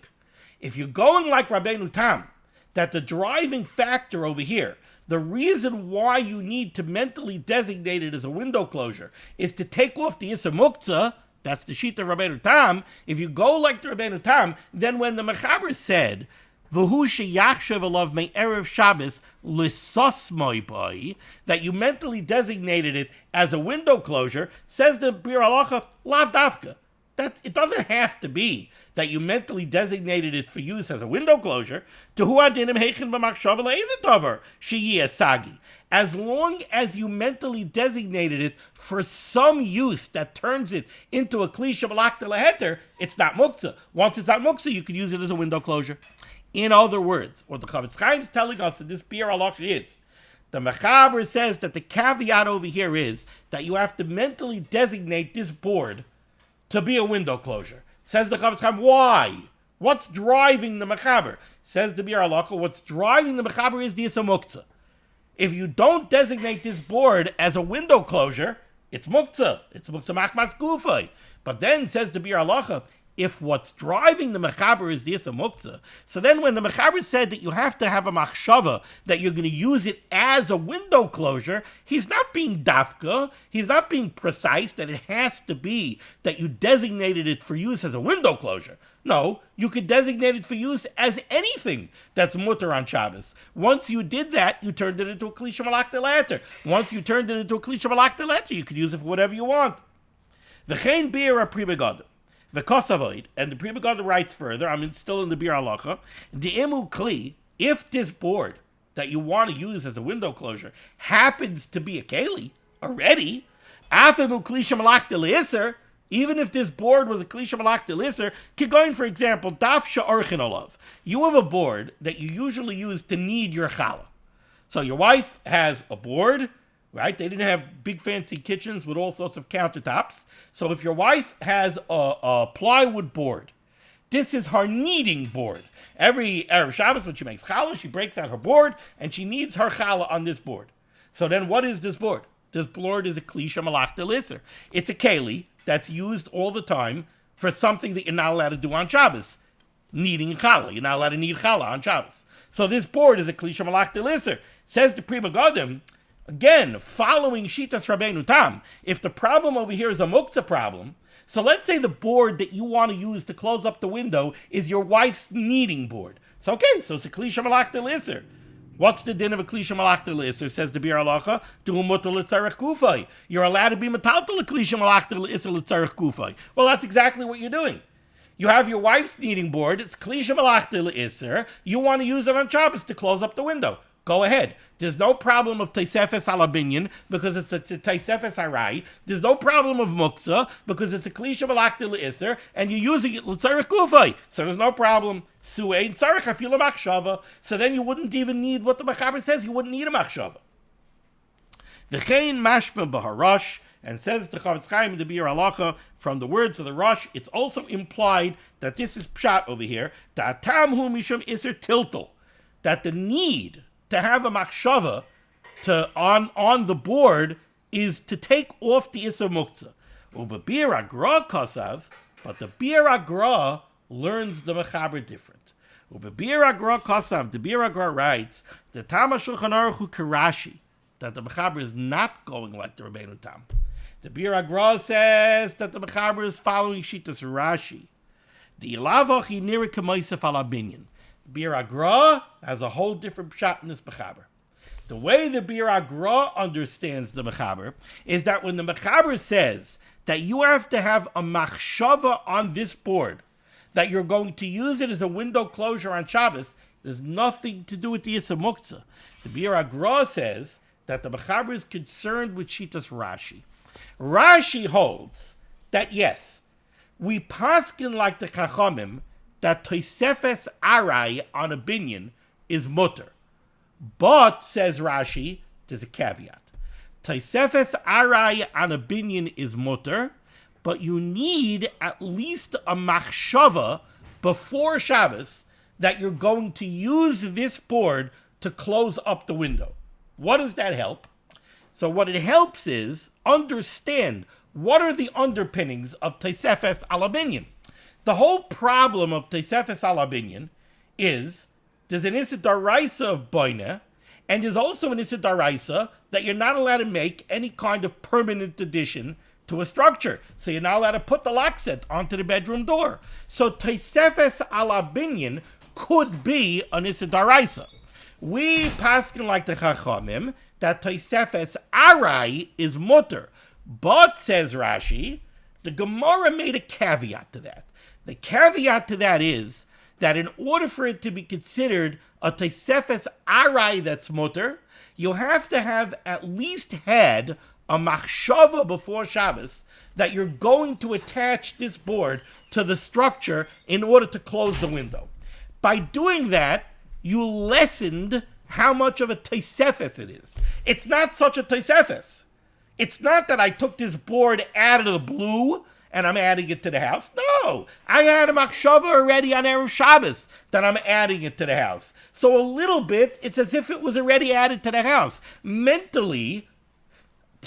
If you're going like Rabbeinu Tam, that the driving factor over here, the reason why you need to mentally designate it as a window closure is to take off the Issa Muktzah, that's the sheet of Rabbeinu Tam. If you go like the Rabbeinu Tam, then when the Mechaber said, V'hu sheyachshav alav me Erev Shabbos l'sos moi boy, that you mentally designated it as a window closure, says the Biur Halacha, lav dafka. That it doesn't have to be that you mentally designated it for use as a window closure. As long as you mentally designated it for some use that turns it into a klisha malachta leheter, it's not muktzah. Once it's not muktzah, you can use it as a window closure. In other words, what the Chavetz Chaim is telling us in this Biur Halacha is, the Mechaber says that the caveat over here is that you have to mentally designate this board to be a window closure. Says the Chavetz Chaim, why? What's driving the Mechaber? Says the Biur Halacha, what's driving the Mechaber is the Issa Muktzah. If you don't designate this board as a window closure, it's Muktzah. It's Muktzah Machmas Gufay. But then, says the Biur Halacha, if what's driving the Mechaber is the Issa Muktzah, so then when the Mechaber said that you have to have a machshava, that you're going to use it as a window closure, he's not being dafka, he's not being precise that it has to be that you designated it for use as a window closure. No, you could designate it for use as anything that's mutter on Shabbos. Once you did that, you turned it into a klisha malachta leheter. Once you turned it into a klisha malachta leheter, you could use it for whatever you want. V'chein biur HaPrima Godim. The Kosavoid, and the Prima Godim writes further, I'm still in the Biur Halacha, the Imu Kli, if this board that you want to use as a window closure happens to be a keli already, Afimu Kli Shemalach de Leisser, Even if this board was a klisha malach delisser, going for example, daf she'orchin olav. You have a board that you usually use to knead your challah. So your wife has a board, right? They didn't have big fancy kitchens with all sorts of countertops. So if your wife has a plywood board, this is her kneading board. Every Erev Shabbos when she makes challah, she breaks out her board and she kneads her challah on this board. So then what is this board? This board is a klisha malach delisser. It's a keli that's used all the time for something that you're not allowed to do on Shabbos. Kneading challah. You're not allowed to knead challah on Shabbos. So this board is a klisha malach delisser. Says the Pri Megadim, again, following Shitas Rabbeinu Tam, if the problem over here is a muktzah problem, so let's say the board that you want to use to close up the window is your wife's kneading board. So okay, so it's a klisha malach delisser. What's the din of a klisha malach delisser? Says the Bir Halacha, you're allowed to be metaltal a klisha malach delisser l'tzarech gufay. Well, that's exactly what you're doing. You have your wife's kneading board, it's klisha malach delisser, you want to use it on Shabbos to close up the window. Go ahead. There's no problem of Taisefes alabinyan because it's a Taisefes arai. There's no problem of muktzah because it's a klisha malach delisser and you're using it l'tzarech gufay. So there's no problem. Su'ein tzarech afilu machshava. So then you wouldn't even need what the Mechaber says. You wouldn't need a machshava. V'chein mashma b'harash, and says the Chavetz Chaim in the Bir Halacha, from the words of the Rosh, it's also implied that this is pshat over here. Ta'atam hu mishum iser tiltal, that the need to have a machshava on the board is to take off the iser muktzah. Bir Agra kasav, but the Bir Agra learns the Mechaber different. Bir Agra kasav, the Bir Agra writes, the Tama Shulchan Aruch Hu Karashi, that the Mechaber is not going like the Rabbeinu Tam. The Bir Agra says that the Mechaber is following Shitas Rashi. The Ilavach Yinira K'maisef Alabinyan. Bir Agra has a whole different pshat in this Mechaber. The way the Bir Agra understands the Mechaber is that when the Mechaber says that you have to have a machshava on this board, that you're going to use it as a window closure on Shabbos, there's nothing to do with the Yisra Muktzah. The Bir Agra says that the Mechaber is concerned with Shitas Rashi. Rashi holds that yes, we paskin like the Chachamim that Tosefes Arai on a binyan is mutter. But, says Rashi, there's a caveat. Tosefes Arai on a binyan is mutter, but you need at least a machshava before Shabbos that you're going to use this board to close up the window. What does that help? So what it helps is understand what are the underpinnings of Tosefes Alabinyan. The whole problem of Tosefes Alabinyan is there's an Issa Daraisa of Boina, and there's also an Issa Daraisa that you're not allowed to make any kind of permanent addition to a structure. So you're not allowed to put the lock set onto the bedroom door. So Tosefes Alabinyan could be an Issa Daraisa. We paskin like the Chachamim that Tosefes Arai is mutter. But, says Rashi, the Gemara made a caveat to that. The caveat to that is that in order for it to be considered a Tosefes Arai that's mutter, you have to have at least had a machshava before Shabbos that you're going to attach this board to the structure in order to close the window. By doing that, you lessened how much of a Tosefes it is. It's not such a Tosefes. It's not that I took this board out of the blue and I'm adding it to the house. No, I had a machshava already on Erev Shabbos that I'm adding it to the house. So a little bit, it's as if it was already added to the house. Mentally,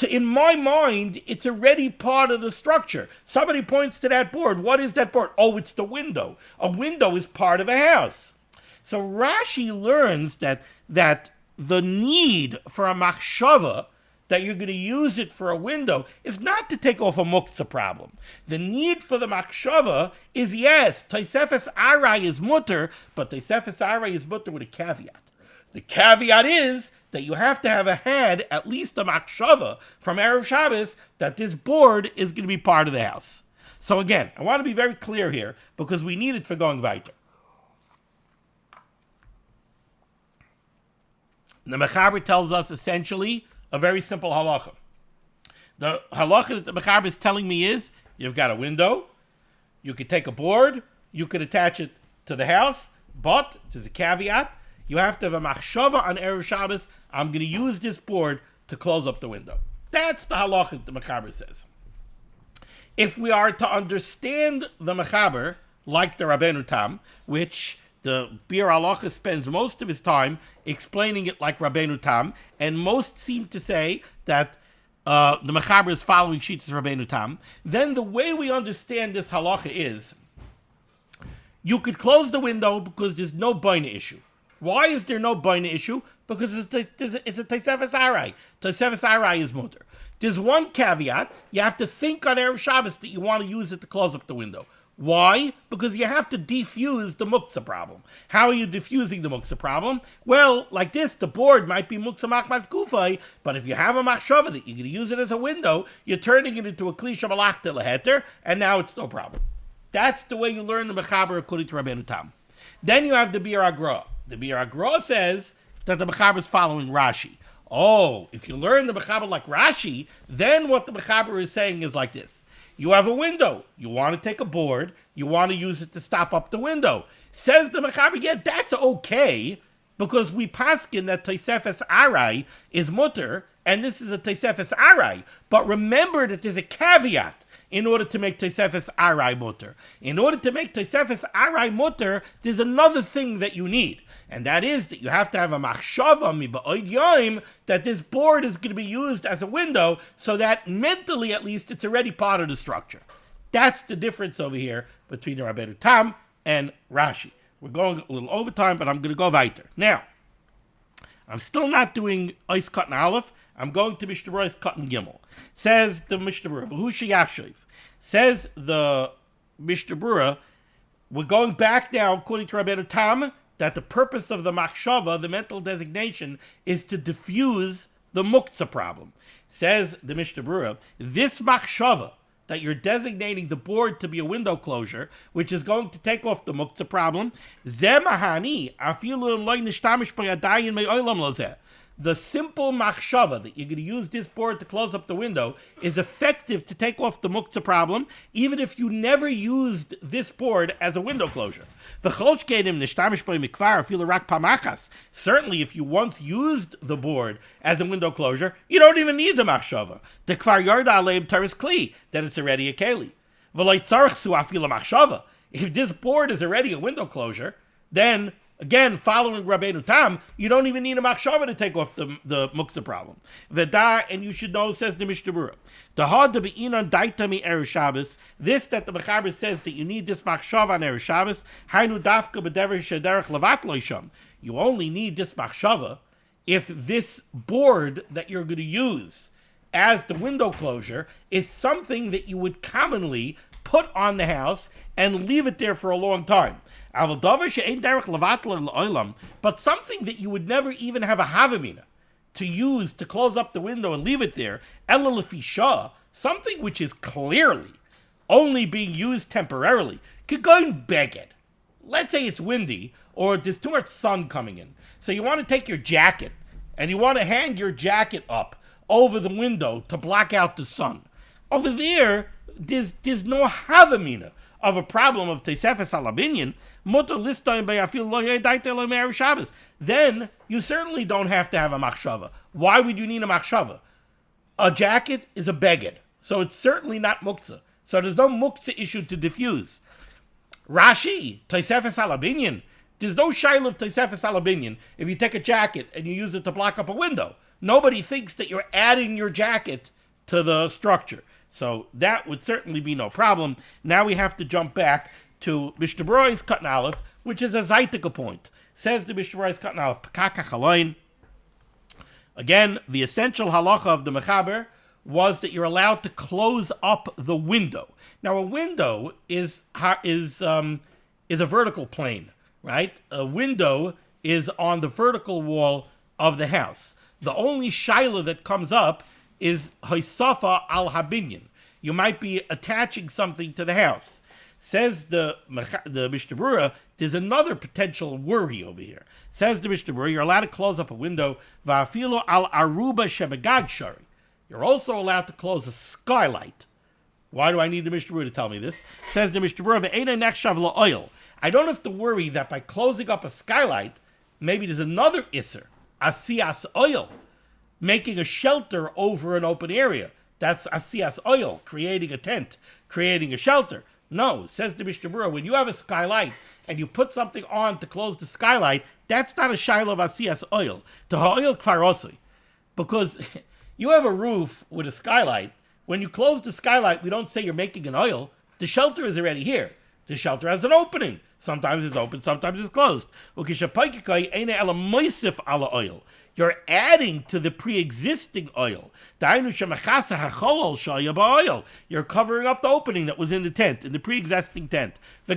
in my mind, it's already part of the structure. Somebody points to that board. What is that board? Oh, it's the window. A window is part of a house. So Rashi learns that the need for a machshava, that you're going to use it for a window, is not to take off a muktzah problem. The need for the machshava is, yes, Tosefes Arai is mutter, but Tosefes Arai is mutter with a caveat. The caveat is that you have to have had at least a machshava from Erev Shabbos that this board is going to be part of the house. So again, I want to be very clear here because we need it for going weiter. The Mechaber tells us essentially a very simple halacha. The halacha that the Mechaber is telling me is You've got a window. You could take a board. You could attach it to the house. But there's a caveat. You have to have a machshava on Erev Shabbos. I'm going to use this board to close up the window. That's the halacha that the Mechaber says. If we are to understand the Mechaber, like the Rabbeinu Tam, which the Bir Halacha spends most of his time explaining it like Rabbeinu Tam, and most seem to say that the Mechaber is following Shitas Rabbeinu Tam, then the way we understand this halacha is, you could close the window because there's no baina issue. Why is there no baina issue? Because it's a Tosefes Arai. Tosefes Arai is mutter. There's one caveat. You have to think on Erev Shabbos that you want to use it to close up the window. Why? Because you have to defuse the muktzah problem. How are you diffusing the muktzah problem? Well, like this, the board might be muktzah machmas gufay, but if you have a machshava that you're going to use it as a window, you're turning it into a klisha malachta leheter, and now it's no problem. That's the way you learn the Mechaber according to Rabbeinu Tam. Then you have the Bir Agra. The Bir Agra says that the Mechaber is following Rashi. Oh, if you learn the Mechaber like Rashi, then what the Mechaber is saying is like this. You have a window. You want to take a board. You want to use it to stop up the window. Says the Mechaber, yeah, that's okay, because we paskin that Tosefes Arai is mutter, and this is a Tosefes Arai. But remember that there's a caveat in order to make Tosefes Arai mutter. In order to make Tosefes Arai mutter, there's another thing that you need. And that is that you have to have a machshava miba'od yom that this board is going to be used as a window, so that mentally at least it's already part of the structure. That's the difference over here between the Rabbeinu Tam and Rashi. We're going a little overtime, but I'm going to go weiter. Now, I'm still not doing Ois Katan Aleph. I'm going to Mishnah Berurah Katan Gimel. Says the Mishnah Berurah, V'hu sheyachshiv. Says the Mishnah Berurah, we're going back now, according to Rabbeinu Tam, that the purpose of the machshava, the mental designation, is to diffuse the muktzah problem. Says the Mishnah Berurah, this machshava, that you're designating the board to be a window closure, which is going to take off the muktzah problem, zeh mahani, afilu lo nishtamish b'yadayin me'olam lozeh. The simple machshava that you're going to use this board to close up the window is effective to take off the muktzah problem, even if you never used this board as a window closure. Certainly, if you once used the board as a window closure, you don't even need the machshava. The kfar yarda aleim teres kli, then it's already a keli. If this board is already a window closure, then again, following Rabbeinu Tam, you don't even need a machshava to take off the muktzah problem. V'da, and you should know, says the Mishnah Berurah, the hard to be inon daitami Erev Shabbos, this that the Mechaber says that you need this machshava on Erev Shabbos, hainu dafka b'dever shederech levat loisham. You only need this machshava if this board that you're going to use as the window closure is something that you would commonly put on the house and leave it there for a long time. But something that you would never even have a havamina to use to close up the window and leave it there, something which is clearly only being used temporarily, could go and beg it. Let's say it's windy or there's too much sun coming in. So you want to take your jacket and you want to hang your jacket up over the window to block out the sun. Over there, there's no havamina of a problem of Tosefes Alabinyan, then you certainly don't have to have a machshava. Why would you need a machshava? A jacket is a beged, so it's certainly not muktzah. So there's no muktzah issue to diffuse. Rashi, Tosefes Alabinyan, there's no shaila of Tosefes Alabinyan if you take a jacket and you use it to block up a window. Nobody thinks that you're adding your jacket to the structure. So that would certainly be no problem. Now we have to jump back to Mishnah Berurah's Katan Aleph, which is a Zaitika point. Says the Mishnah Berurah's Katan Aleph, Pekaka Chaloin. Again, the essential halacha of the Mechaber was that you're allowed to close up the window. Now, a window is a vertical plane, right? A window is on the vertical wall of the house. The only shaila that comes up is Hoisafa al Habinyan. You might be attaching something to the house. Says the Mishnah Berurah, there's another potential worry over here. Says the Mishnah Berurah, you're allowed to close up a window. Va'afilo al aruba shebegag shari. You're also allowed to close a skylight Why do I need the Mishnah Berurah to tell me this? Says the Mishnah Berurah, "Ve'ena nechshav la'oil." I don't have to worry that by closing up a skylight, maybe there's another isser, asiyas oil, making a shelter over an open area. That's asiyas oil, creating a tent, creating a shelter. No, says the Mishnah Berurah, when you have a skylight and you put something on to close the skylight, that's not a shiloh of asiyas oil. The ha'oil kfar osui. Because you have a roof with a skylight. When you close the skylight, we don't say you're making an oil. The shelter is already here. The shelter has an opening. Sometimes it's open, sometimes it's closed. You're adding to the pre-existing oil. You're covering up the opening that was in the tent, in the pre-existing tent. So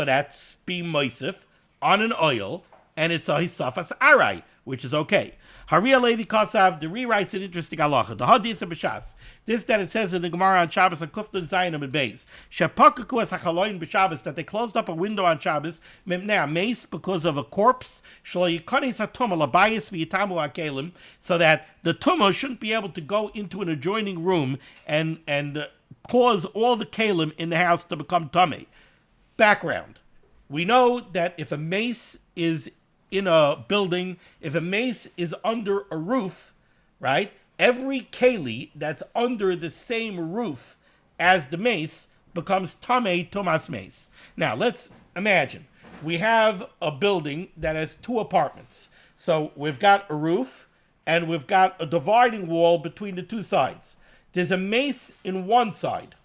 that's being moisif on an oil, and it's a hisafas arai, which is okay. Hariya Levi Kasav, the rewrites an interesting halacha. The hadis of B'Shas. This that it says in the Gemara on Shabbos on Kufton Zayin and Beis. Shepakaku es hachaloin b'Shabbos, that they closed up a window on Shabbos. Mimnei mace, because of a corpse. Shlo yikanis hatumah labayis v'yitamu hakelim, so that the tumah shouldn't be able to go into an adjoining room and cause all the kelim in the house to become tummy. Background: we know that if a mace is in a building, if a mace is under a roof, right? Every keli that's under the same roof as the mace becomes tamei tomas mace. Now, let's imagine we have a building that has two apartments. So we've got a roof and we've got a dividing wall between the two sides. There's a mace in one side.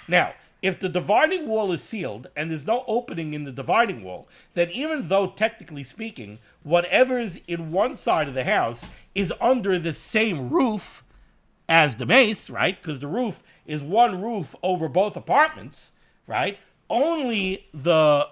Now, if the dividing wall is sealed and there's no opening in the dividing wall, then even though technically speaking, whatever's in one side of the house is under the same roof as the mace, right? Because the roof is one roof over both apartments, right? Only the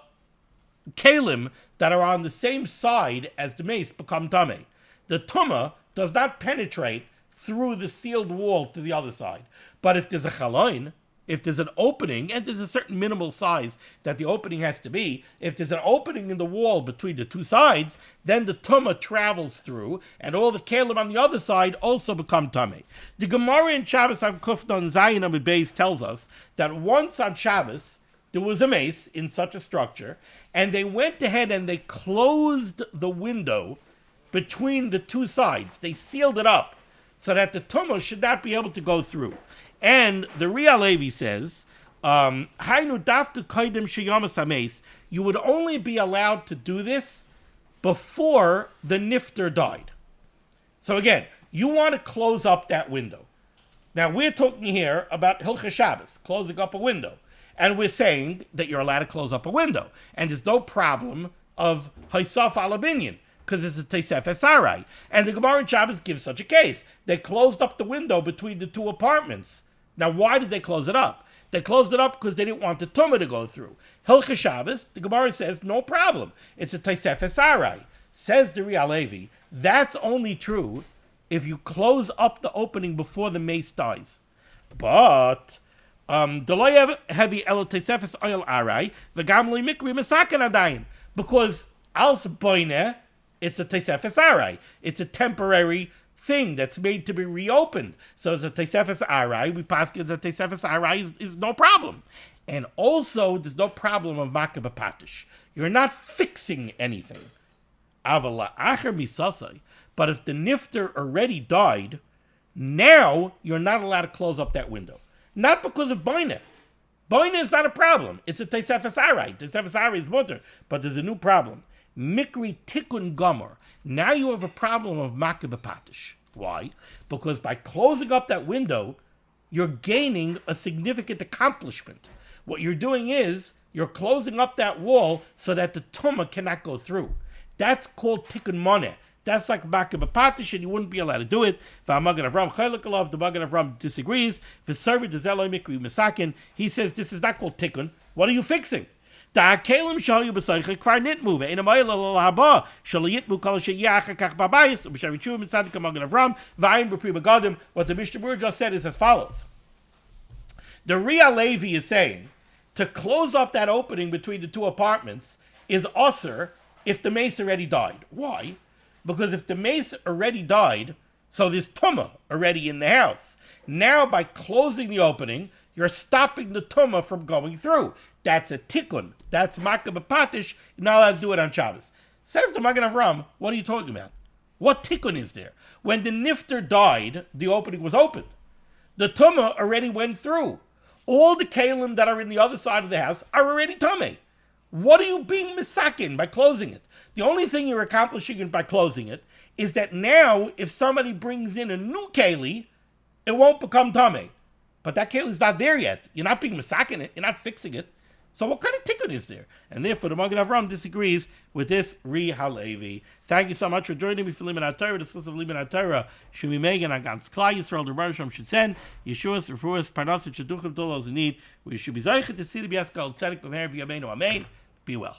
kalim that are on the same side as the mace become tamei. The tumah does not penetrate through the sealed wall to the other side. But if there's a chaloin, if there's an opening, and there's a certain minimal size that the opening has to be, if there's an opening in the wall between the two sides, then the tumah travels through, and all the kalim on the other side also become tamei. The Gemara in Shabbos on Kufnon Zayin Amud Beis tells us that once on Shabbos, there was a mace in such a structure, and they went ahead and they closed the window between the two sides. They sealed it up so that the tumah should not be able to go through. And the Ria Levi says, "Hainu dafka kaidim sheyamas hameis." You would only be allowed to do this before the nifter died. So again, you want to close up that window. Now we're talking here about Hilchah Shabbos, closing up a window, and we're saying that you're allowed to close up a window, and there's no problem of haisaf alabinyan, because it's a Teisef Esarai. And the Gemara in Shabbos gives such a case. They closed up the window between the two apartments. Now, why did they close it up? They closed it up because they didn't want the tumah to go through. Hilchah Shabbos, the Gemara says, no problem. It's a Teisef Esarai. Says the Ria Levi, that's only true if you close up the opening before the mace dies. But the heavy elo Teisef Oil Arai, the Gamli Mikri Mesaken Adayin. Because als boine, it's a Teisef Esarai. It's a temporary thing that's made to be reopened. So it's a Teisef Esarai. We pass the Teisef Esarai is no problem. And also, there's no problem of Makah B'Patish. You're not fixing anything. Avala Acher Misasai. But if the nifter already died, now you're not allowed to close up that window. Not because of boine. Boine is not a problem. It's a Teisef Esarai. Teisef Esarai is mutter. But there's a new problem. Mikri Tikkun Gomer. Now you have a problem of Makah B'Patish. Why? Because by closing up that window, you're gaining a significant accomplishment. What you're doing is, you're closing up that wall so that the tumah cannot go through. That's called Tikkun Moneh. That's like Makah B'Patish, and you wouldn't be allowed to do it. The Magen Avram disagrees. He says this is not called Tikkun. What are you fixing? What the Mishnah Berurah just said is as follows. The Ria Levi is saying to close up that opening between the two apartments is usher if the mace already died. Why? Because if the mace already died, so there's tumah already in the house. Now by closing the opening, You're stopping the tumah from going through. That's a tikkun. That's makah b'patish. You're not allowed to do it on Shabbos. Says the Magen Avram, what are you talking about? What tikkun is there? When the nifter died, the opening was open. The tumah already went through. All the kalim that are in the other side of the house are already tameh. What are you being misakin by closing it? The only thing you're accomplishing by closing it is that now, if somebody brings in a new keli, it won't become tameh. But that keli is not there yet. You're not being misakin it. You're not fixing it. So what kind of tikkun is there? And therefore, the Magen Avram disagrees with this Ri Halevi. Thank you so much for joining me for limud HaTorah. Discuss of limud HaTorah should be Megan on Gans Klal Yisrael. The Rebbe Shalom should send Yeshua's, Refuah's, Parnassah, Shaduchim, Tolos in need. We should be Zaychet to see the Biaskal Tzedek B'meher V'Yameinu. Amen. Be well.